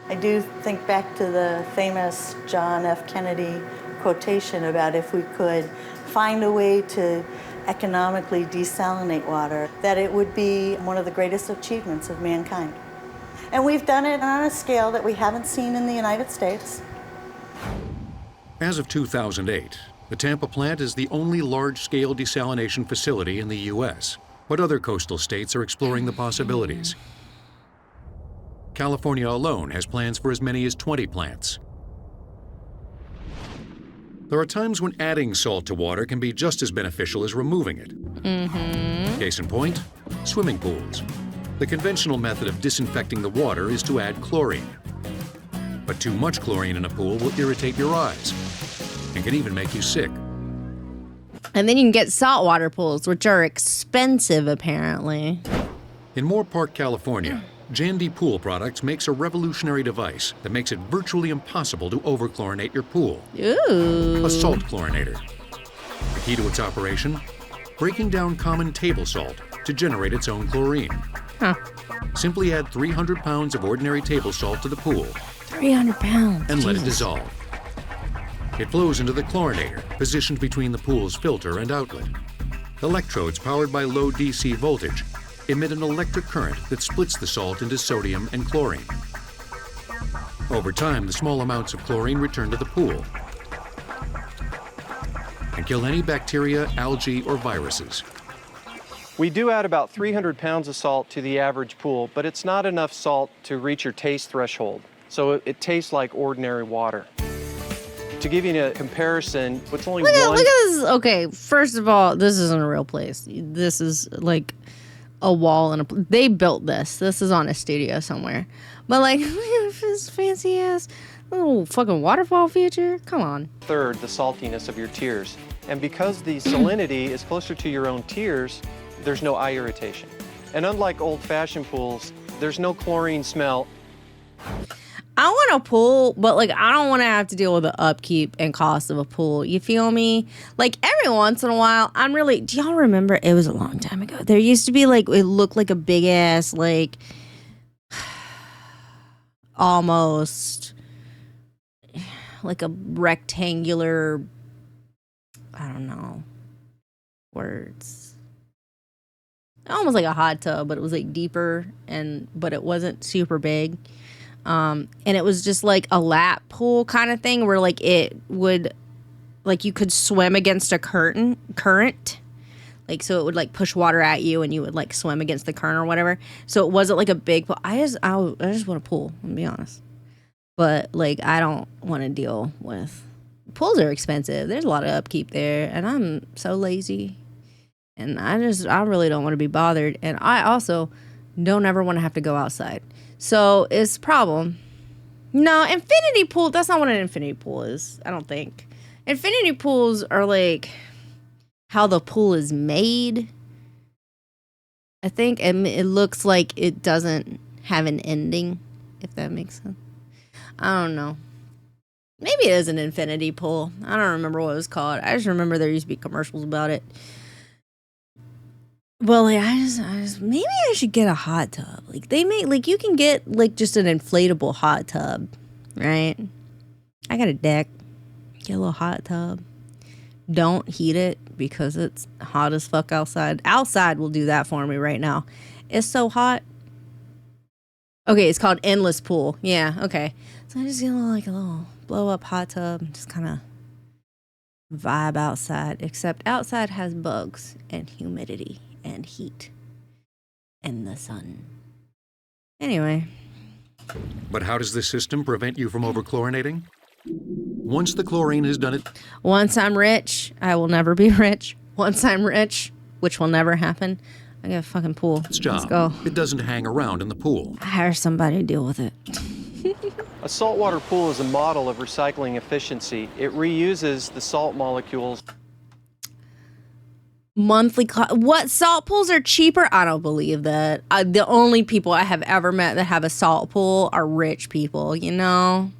I do think back to the famous John F. Kennedy quotation about if we could find a way to economically desalinate water, that it would be one of the greatest achievements of mankind. And we've done it on a scale that we haven't seen in the United States. As of 2008, the Tampa plant is the only large-scale desalination facility in the U.S., but other coastal states are exploring the possibilities. California alone has plans for as many as 20 plants. There are times when adding salt to water can be just as beneficial as removing it. Case in point, swimming pools. The conventional method of disinfecting the water is to add chlorine. But too much chlorine in a pool will irritate your eyes and can even make you sick. And then you can get saltwater pools, which are expensive, apparently. In Moore Park, California, Jandy Pool Products makes a revolutionary device that makes it virtually impossible to overchlorinate your pool. Ooh. A salt chlorinator. The key to its operation? Breaking down common table salt to generate its own chlorine. Huh. Simply add 300 pounds of ordinary table salt to the pool 300 pounds. and let it Jesus. dissolve. It flows into the chlorinator, positioned between the pool's filter and outlet. Electrodes powered by low DC voltage emit an electric current that splits the salt into sodium and chlorine. Over time, the small amounts of chlorine return to the pool and kill any bacteria, algae, or viruses. We do add about 300 pounds of salt to the average pool, but it's not enough salt to reach your taste threshold. So it tastes like ordinary water. To give you a comparison, it's only Look at one. this. Okay, first of all, this isn't a real place. This is like a wall and they built this. This is on a studio somewhere. But like, look at this fancy ass little fucking waterfall feature. Come on. Third, the saltiness of your tears. And because the salinity is closer to your own tears, there's no eye irritation. And unlike old-fashioned pools, there's no chlorine smell. I want a pool, but like I don't want to have to deal with the upkeep and cost of a pool. You feel me? Like every once in a while, do y'all remember? It was a long time ago. There used to be like, it looked like a big ass, like almost like a rectangular, I don't know, words. Almost like a hot tub, but it was like deeper but it wasn't super big. And it was just like a lap pool kind of thing where like it would, like you could swim against a current. Like, so it would like push water at you and you would like swim against the current or whatever. So it wasn't like a big pool. I just want a pool, to be honest. But like, I don't want to deal with, pools are expensive. There's a lot of upkeep there and I'm so lazy. And I really don't want to be bothered. And I also don't ever want to have to go outside. So it's a problem. No, infinity pool, that's not what an infinity pool is, I don't think. Infinity pools are like how the pool is made. I think it looks like it doesn't have an ending, if that makes sense. I don't know. Maybe it is an infinity pool. I don't remember what it was called. I just remember there used to be commercials about it. Well, like, I just maybe I should get a hot tub. Like they make, like you can get like just an inflatable hot tub, right? I got a deck. Get a little hot tub. Don't heat it because it's hot as fuck outside. Outside will do that for me right now. It's so hot. Okay, it's called Endless Pool. Yeah, okay. So I just get a little blow up hot tub and just kind of vibe outside. Except outside has bugs and humidity and heat and the sun. Anyway. But how does this system prevent you from overchlorinating? Once the chlorine has done it... Once I'm rich, I will never be rich. Once I'm rich, which will never happen, I got a fucking pool. Its job. Let's go. It doesn't hang around in the pool. Hire somebody to deal with it. A saltwater pool is a model of recycling efficiency. It reuses the salt molecules. What, salt pools are cheaper? I don't believe that. The only people I have ever met that have a salt pool are rich people, you know?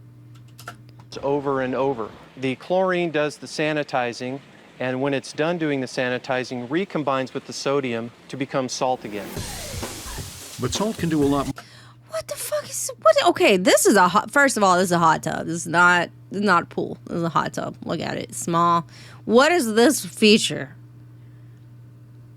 Over and over. The chlorine does the sanitizing, and when it's done doing the sanitizing, recombines with the sodium to become salt again. But salt can do a lot more. What the fuck is... Okay, this is a hot... First of all, this is a hot tub. This is not a pool. This is a hot tub. Look at it. It's small. What is this feature?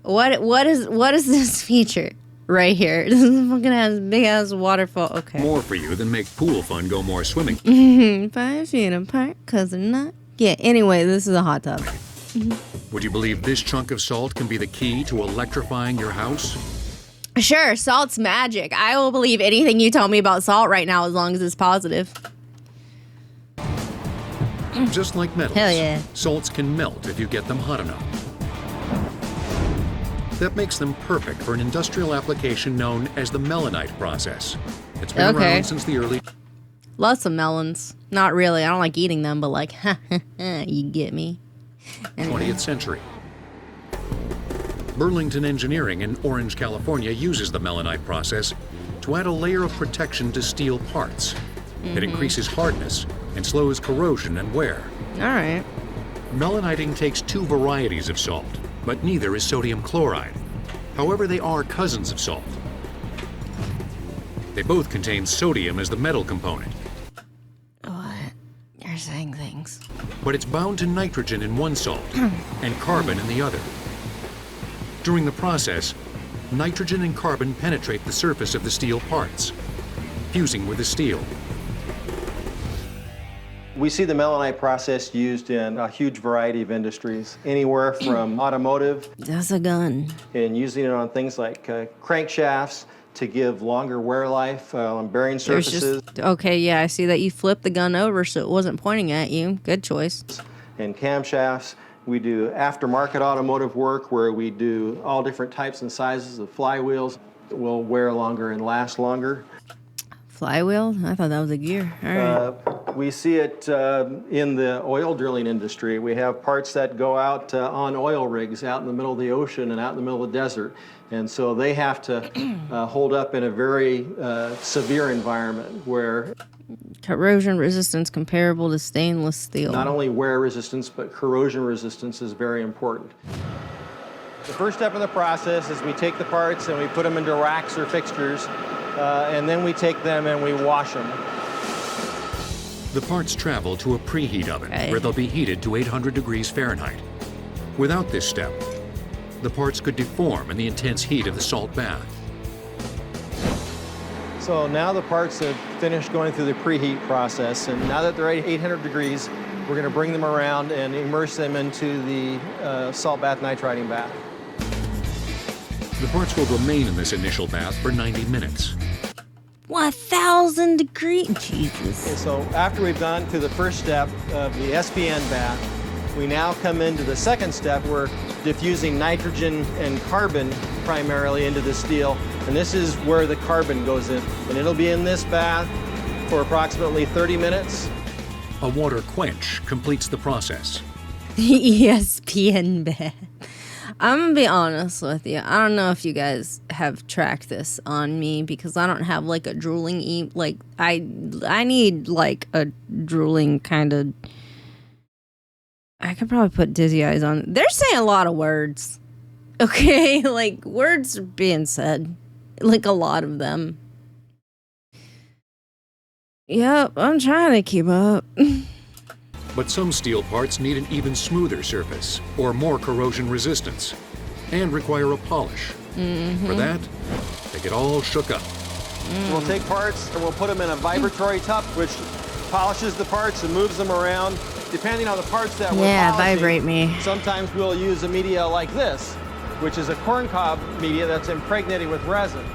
What is this feature right here? This fucking has big ass waterfall. Okay. More for you than make pool fun go more swimming. 5 feet apart, cause they're not. Yeah. Anyway, this is a hot tub. Would you believe this chunk of salt can be the key to electrifying your house? Sure, salt's magic. I will believe anything you tell me about salt right now, as long as it's positive. Just like metals, hell yeah, salts can melt if you get them hot enough. That makes them perfect for an industrial application known as the melanite process. It's been around since the early... Love some melons. Not really. I don't like eating them, but like, you get me. 20th century. Burlington Engineering in Orange, California uses the melanite process to add a layer of protection to steel parts. It increases hardness and slows corrosion and wear. All right. Melaniting takes 2 varieties of salt, but neither is sodium chloride. However, they are cousins of salt. They both contain sodium as the metal component. What? You're saying things. But it's bound to nitrogen in one salt and carbon in the other. During the process, nitrogen and carbon penetrate the surface of the steel parts, fusing with the steel. We see the melanite process used in a huge variety of industries, anywhere from automotive. That's a gun. And using it on things like crankshafts to give longer wear life on bearing surfaces. Okay, yeah, I see that you flipped the gun over so it wasn't pointing at you. Good choice. And camshafts. We do aftermarket automotive work where we do all different types and sizes of flywheels that will wear longer and last longer. Flywheel? I thought that was a gear. All right. We see it in the oil drilling industry. We have parts that go out on oil rigs out in the middle of the ocean and out in the middle of the desert. And so they have to hold up in a very severe environment where corrosion resistance comparable to stainless steel. Not only wear resistance, but corrosion resistance is very important. The first step in the process is we take the parts and we put them into racks or fixtures, and then we take them and we wash them. The parts travel to a preheat oven where they'll be heated to 800 degrees Fahrenheit. Without this step, the parts could deform in the intense heat of the salt bath. So now the parts have finished going through the preheat process, and now that they're at 800 degrees, we're going to bring them around and immerse them into the salt bath nitriding bath. The parts will remain in this initial bath for 90 minutes. 1,000 degrees, Jesus. Okay, so after we've gone through the first step of the SPN bath, we now come into the second step. We're diffusing nitrogen and carbon primarily into the steel, and this is where the carbon goes in. And it'll be in this bath for approximately 30 minutes. A water quench completes the process. The ESPN bath. I'm gonna be honest with you. I don't know if you guys have tracked this on me because I don't have like a drooling like I need like a drooling kind of. I could probably put dizzy eyes on. They're saying a lot of words. Okay, like words are being said, like a lot of them. Yep, I'm trying to keep up. But some steel parts need an even smoother surface or more corrosion resistance and require a polish. For that, they get all shook up. We'll take parts and we'll put them in a vibratory cup, which polishes the parts and moves them around. Depending on the parts that we're polishing, vibrate me. Sometimes we'll use a media like this, which is a corncob media that's impregnated with resin.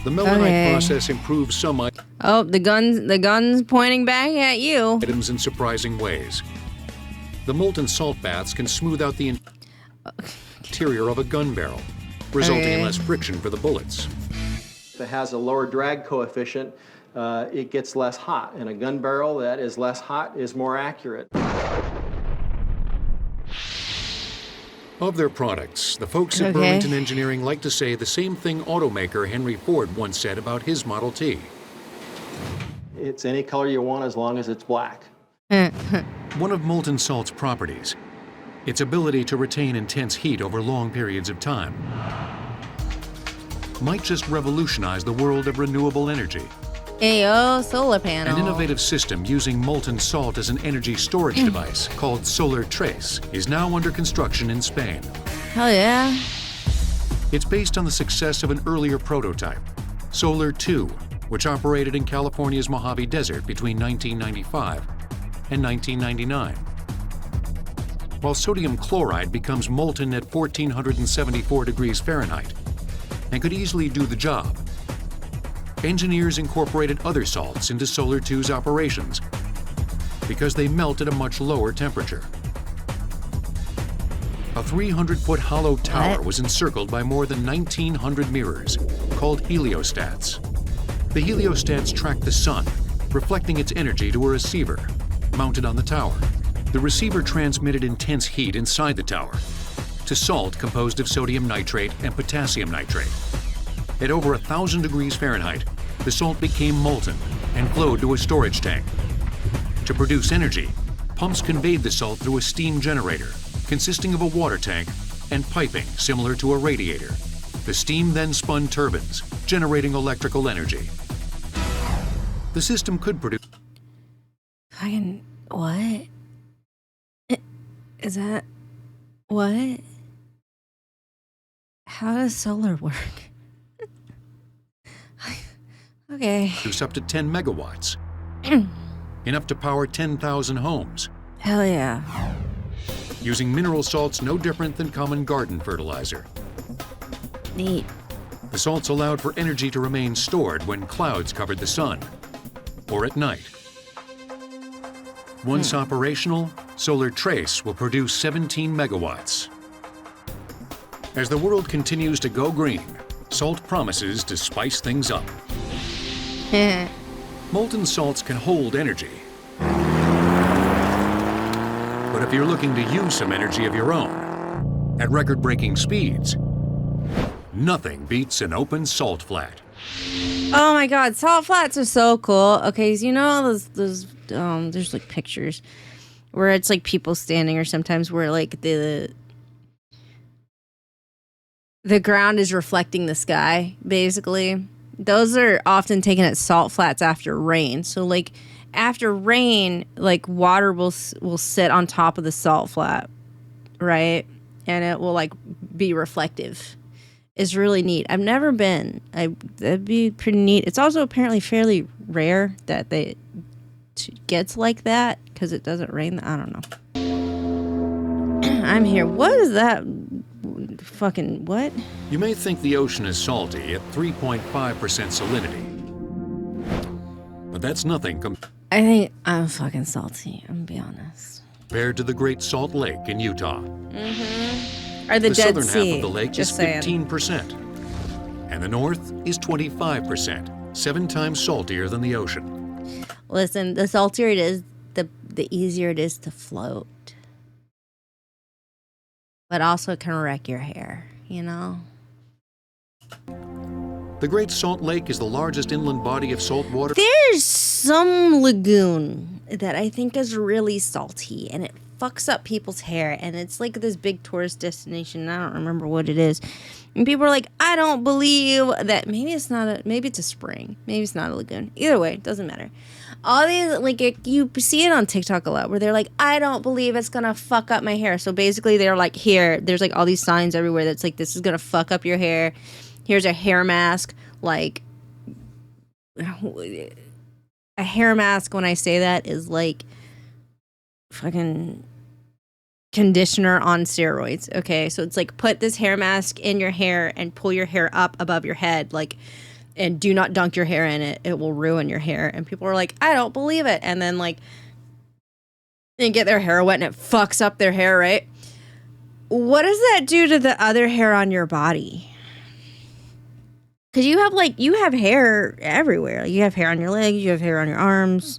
The melanite process improves some Oh, the gun's pointing back at you. Items in surprising ways. The molten salt baths can smooth out the interior of a gun barrel, resulting in less friction for the bullets. If it has a lower drag coefficient, it gets less hot, and a gun barrel that is less hot is more accurate. Of their products, the folks at Burlington Engineering like to say the same thing automaker Henry Ford once said about his Model T. It's any color you want as long as it's black. One of molten salt's properties, its ability to retain intense heat over long periods of time, might just revolutionize the world of renewable energy. Ayo, solar panel. An innovative system using molten salt as an energy storage device called Solar Trace is now under construction in Spain. Hell yeah. It's based on the success of an earlier prototype, Solar 2, which operated in California's Mojave Desert between 1995 and 1999. While sodium chloride becomes molten at 1,474 degrees Fahrenheit and could easily do the job, engineers incorporated other salts into Solar 2's operations because they melt at a much lower temperature. A 300-foot hollow tower was encircled by more than 1,900 mirrors, called heliostats. The heliostats track the sun, reflecting its energy to a receiver mounted on the tower. The receiver transmitted intense heat inside the tower to salt composed of sodium nitrate and potassium nitrate. At over 1,000 degrees Fahrenheit, the salt became molten and flowed to a storage tank. To produce energy, pumps conveyed the salt through a steam generator consisting of a water tank and piping similar to a radiator. The steam then spun turbines, generating electrical energy. The system could produce... What? Is that... What? How does solar work? Okay. Produce up to 10 megawatts. Enough to power 10,000 homes. Hell yeah. Using mineral salts no different than common garden fertilizer. Neat. The salts allowed for energy to remain stored when clouds covered the sun, or at night. Once operational, Solar Trace will produce 17 megawatts. As the world continues to go green, salt promises to spice things up. Molten salts can hold energy. But if you're looking to use some energy of your own, at record-breaking speeds, nothing beats an open salt flat. Oh my God, salt flats are so cool. Okay, so you know those there's like pictures where it's like people standing, or sometimes where like the ground is reflecting the sky, basically. Those are often taken at salt flats after rain. So like after rain, like water will sit on top of the salt flat, right? And it will like be reflective. It's really neat. I've never been. That'd be pretty neat. It's also apparently fairly rare that it gets like that because it doesn't rain. I don't know. I'm here. What is that? Fucking what? You may think the ocean is salty at 3.5% salinity. But that's nothing I think I'm fucking salty, I'm gonna be honest. compared to the Great Salt Lake in Utah. Or the Dead southern Sea. half of the lake is Just saying. 15%, and the north is 25%, 7 times saltier than the ocean. Listen, the saltier it is, the easier it is to float. But also it can wreck your hair, you know? The Great Salt Lake is the largest inland body of salt water. There's some lagoon that I think is really salty, and it fucks up people's hair, and it's like this big tourist destination. I don't remember what it is. And people are like, I don't believe that. Maybe it's a spring. Maybe it's not a lagoon. Either way, it doesn't matter. All these, like, you see it on TikTok a lot where they're like, I don't believe it's gonna fuck up my hair. So basically they're like, there's like all these signs everywhere that's like, this is gonna fuck up your hair. Here's a hair mask. Like, a hair mask, when I say that, is like fucking conditioner on steroids. Okay, so it's like, put this hair mask in your hair and pull your hair up above your head, like, and do not dunk your hair in it. It will ruin your hair. And people are like, I don't believe it. And then like they get their hair wet and it fucks up their hair, right? What does that do to the other hair on your body? Because you have hair everywhere. Like, you have hair on your legs, you have hair on your arms,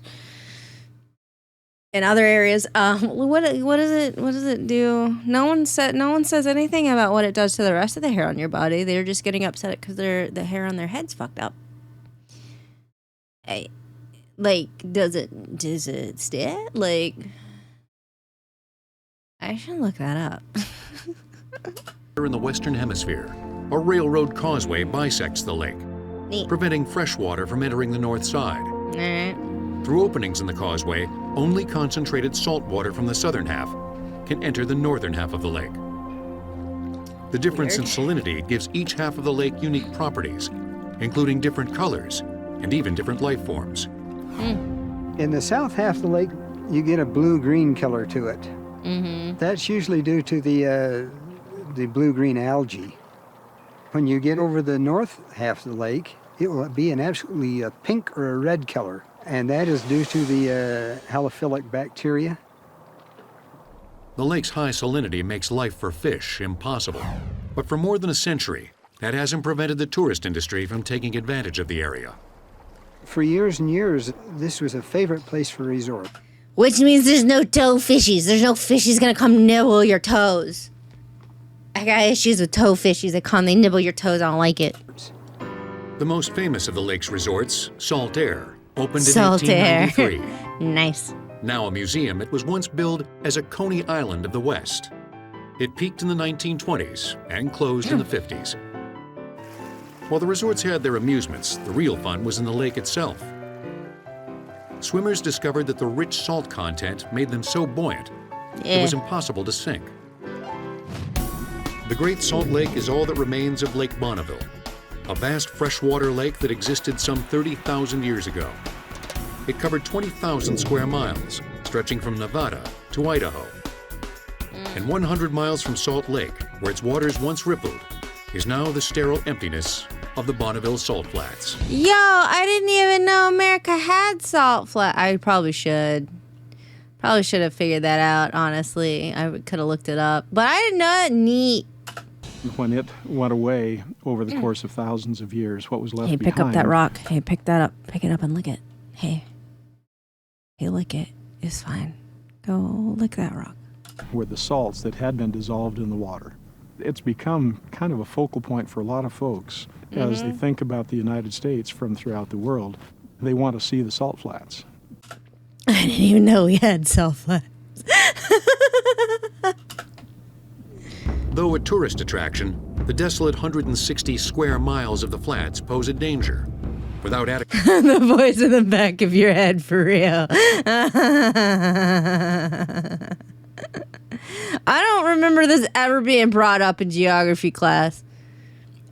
and other areas. What does it do? No one says anything about what it does to the rest of the hair on your body. They're just getting upset because the hair on their head's fucked up. Does it stick? Like, I should look that up. In the Western Hemisphere, a railroad causeway bisects the lake, preventing fresh water from entering the north side. All right. Through openings in the causeway, only concentrated salt water from the southern half can enter the northern half of the lake. The difference in salinity gives each half of the lake unique properties, including different colors and even different life forms. In the south half of the lake, you get a blue-green color to it. Mm-hmm. That's usually due to the blue-green algae. When you get over the north half of the lake, it will be an absolutely pink or a red color, and that is due to the halophilic bacteria. The lake's high salinity makes life for fish impossible. But for more than a century, that hasn't prevented the tourist industry from taking advantage of the area. For years and years, this was a favorite place for resort. Which means there's no toe fishies. There's no fishies gonna come nibble your toes. I got issues with toe fishies. They nibble your toes. I don't like it. The most famous of the lake's resorts, Saltwater, opened in Saltwater. 1893. Nice. Now a museum, it was once billed as a Coney Island of the West. It peaked in the 1920s and closed in the 50s. While the resorts had their amusements, the real fun was in the lake itself. Swimmers discovered that the rich salt content made them so buoyant, it was impossible to sink. The Great Salt Lake is all that remains of Lake Bonneville, a vast freshwater lake that existed some 30,000 years ago. It covered 20,000 square miles, stretching from Nevada to Idaho. And 100 miles from Salt Lake, where its waters once rippled, is now the sterile emptiness of the Bonneville Salt Flats. Yo, I didn't even know America had salt flat. I probably should. Probably should have figured that out, honestly. I could have looked it up. But I didn't know it. Neat. When it went away over the course of thousands of years, what was left Hey, behind... pick up that rock. Hey, pick that up. Pick it up and lick it. Hey, lick it. It's fine. Go lick that rock. Were the salts that had been dissolved in the water. It's become kind of a focal point for a lot of folks as they think about the United States from throughout the world. They want to see the salt flats. I didn't even know we had salt flats. Though a tourist attraction, the desolate 160 square miles of the flats pose a danger. Without adequate... The voice in the back of your head, for real. I don't remember this ever being brought up in geography class.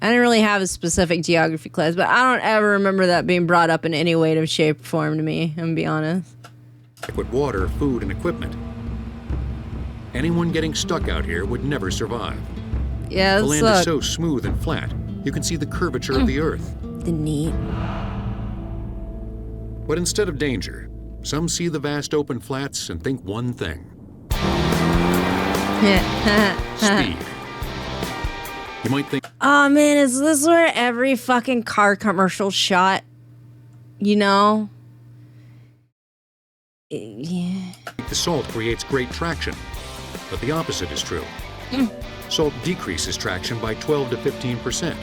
I didn't really have a specific geography class, but I don't ever remember that being brought up in any way, shape, or form to me, I'm gonna be honest. Adequate water, food, and equipment. Anyone getting stuck out here would never survive. Yeah, the land is so smooth and flat, you can see the curvature of the earth. Neat. But instead of danger, some see the vast open flats and think one thing. Speed. You might think... Oh, man, is this where every fucking car commercial shot? You know? Yeah. The salt creates great traction, but the opposite is true. Salt decreases traction by 12 to 15%.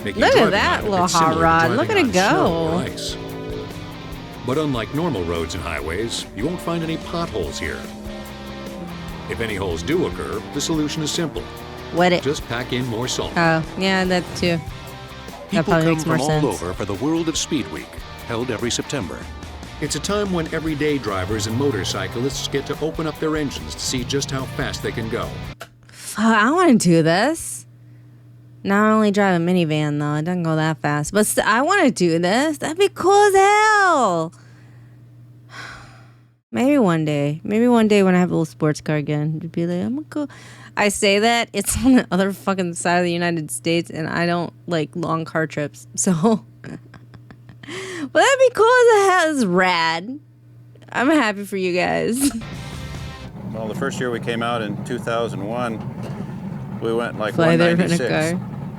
Look at that little hot rod. Look at it go. Ice. But unlike normal roads and highways, you won't find any potholes here. If any holes do occur, the solution is simple. Wet it. Just pack in more salt. Oh, yeah, that too. That People probably come makes more from sense. all over for the World of Speed Week, held every September. It's a time when everyday drivers and motorcyclists get to open up their engines to see just how fast they can go. I want to do this. Not only drive a minivan, though. It doesn't go that fast. But I want to do this. That'd be cool as hell. Maybe one day. Maybe one day when I have a little sports car again. To be like, I'm going to go. I say that. It's on the other fucking side of the United States, and I don't like long car trips. So, but that'd be cool as hell. It's rad. I'm happy for you guys. Well, the first year we came out in 2001, we went like Fly there in a 196. car.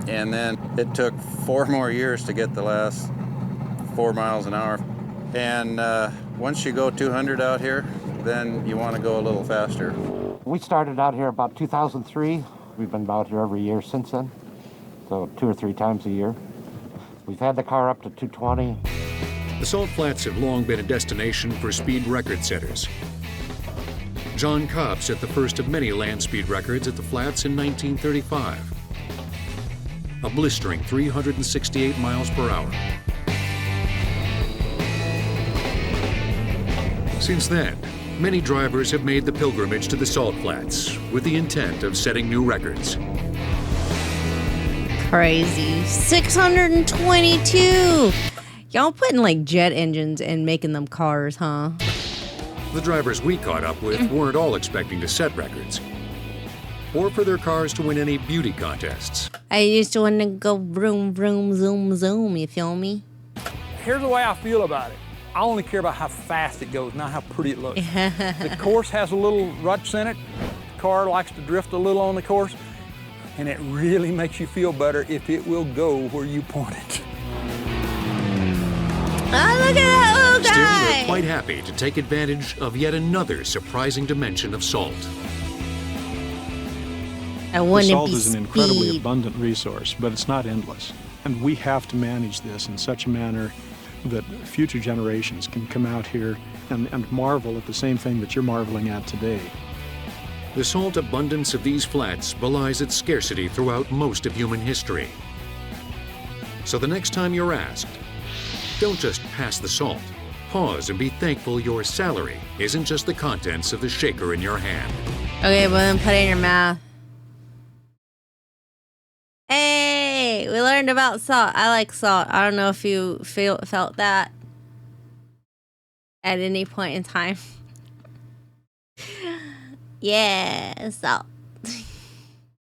And then it took 4 more years to get the last 4 miles an hour. And once you go 200 out here, then you want to go a little faster. We started out here about 2003. We've been out here every year since then, so 2 or 3 times a year. We've had the car up to 220. The Salt Flats have long been a destination for speed record setters. John Cobb set the first of many land speed records at the Flats in 1935. A blistering 368 miles per hour. Since then, many drivers have made the pilgrimage to the Salt Flats with the intent of setting new records. Crazy. 622. Y'all putting like jet engines and making them cars, huh? The drivers we caught up with weren't all expecting to set records or for their cars to win any beauty contests. I used to want to go vroom, vroom, zoom, zoom. You feel me? Here's the way I feel about it. I only care about how fast it goes, not how pretty it looks. The course has a little ruts in it. The car likes to drift a little on the course, and it really makes you feel better if it will go where you point it. Oh, look at that little guy! Still, we're quite happy to take advantage of yet another surprising dimension of salt. I want to Salt be is an incredibly speed. abundant resource, but it's not endless. And we have to manage this in such a manner that future generations can come out here and marvel at the same thing that you're marveling at today. The salt abundance of these flats belies its scarcity throughout most of human history. So the next time you're asked, don't just pass the salt. Pause and be thankful your salary isn't just the contents of the shaker in your hand. Okay, well then put it in your mouth. Hey, we learned about salt. I like salt. I don't know if you felt that at any point in time. Yeah, salt.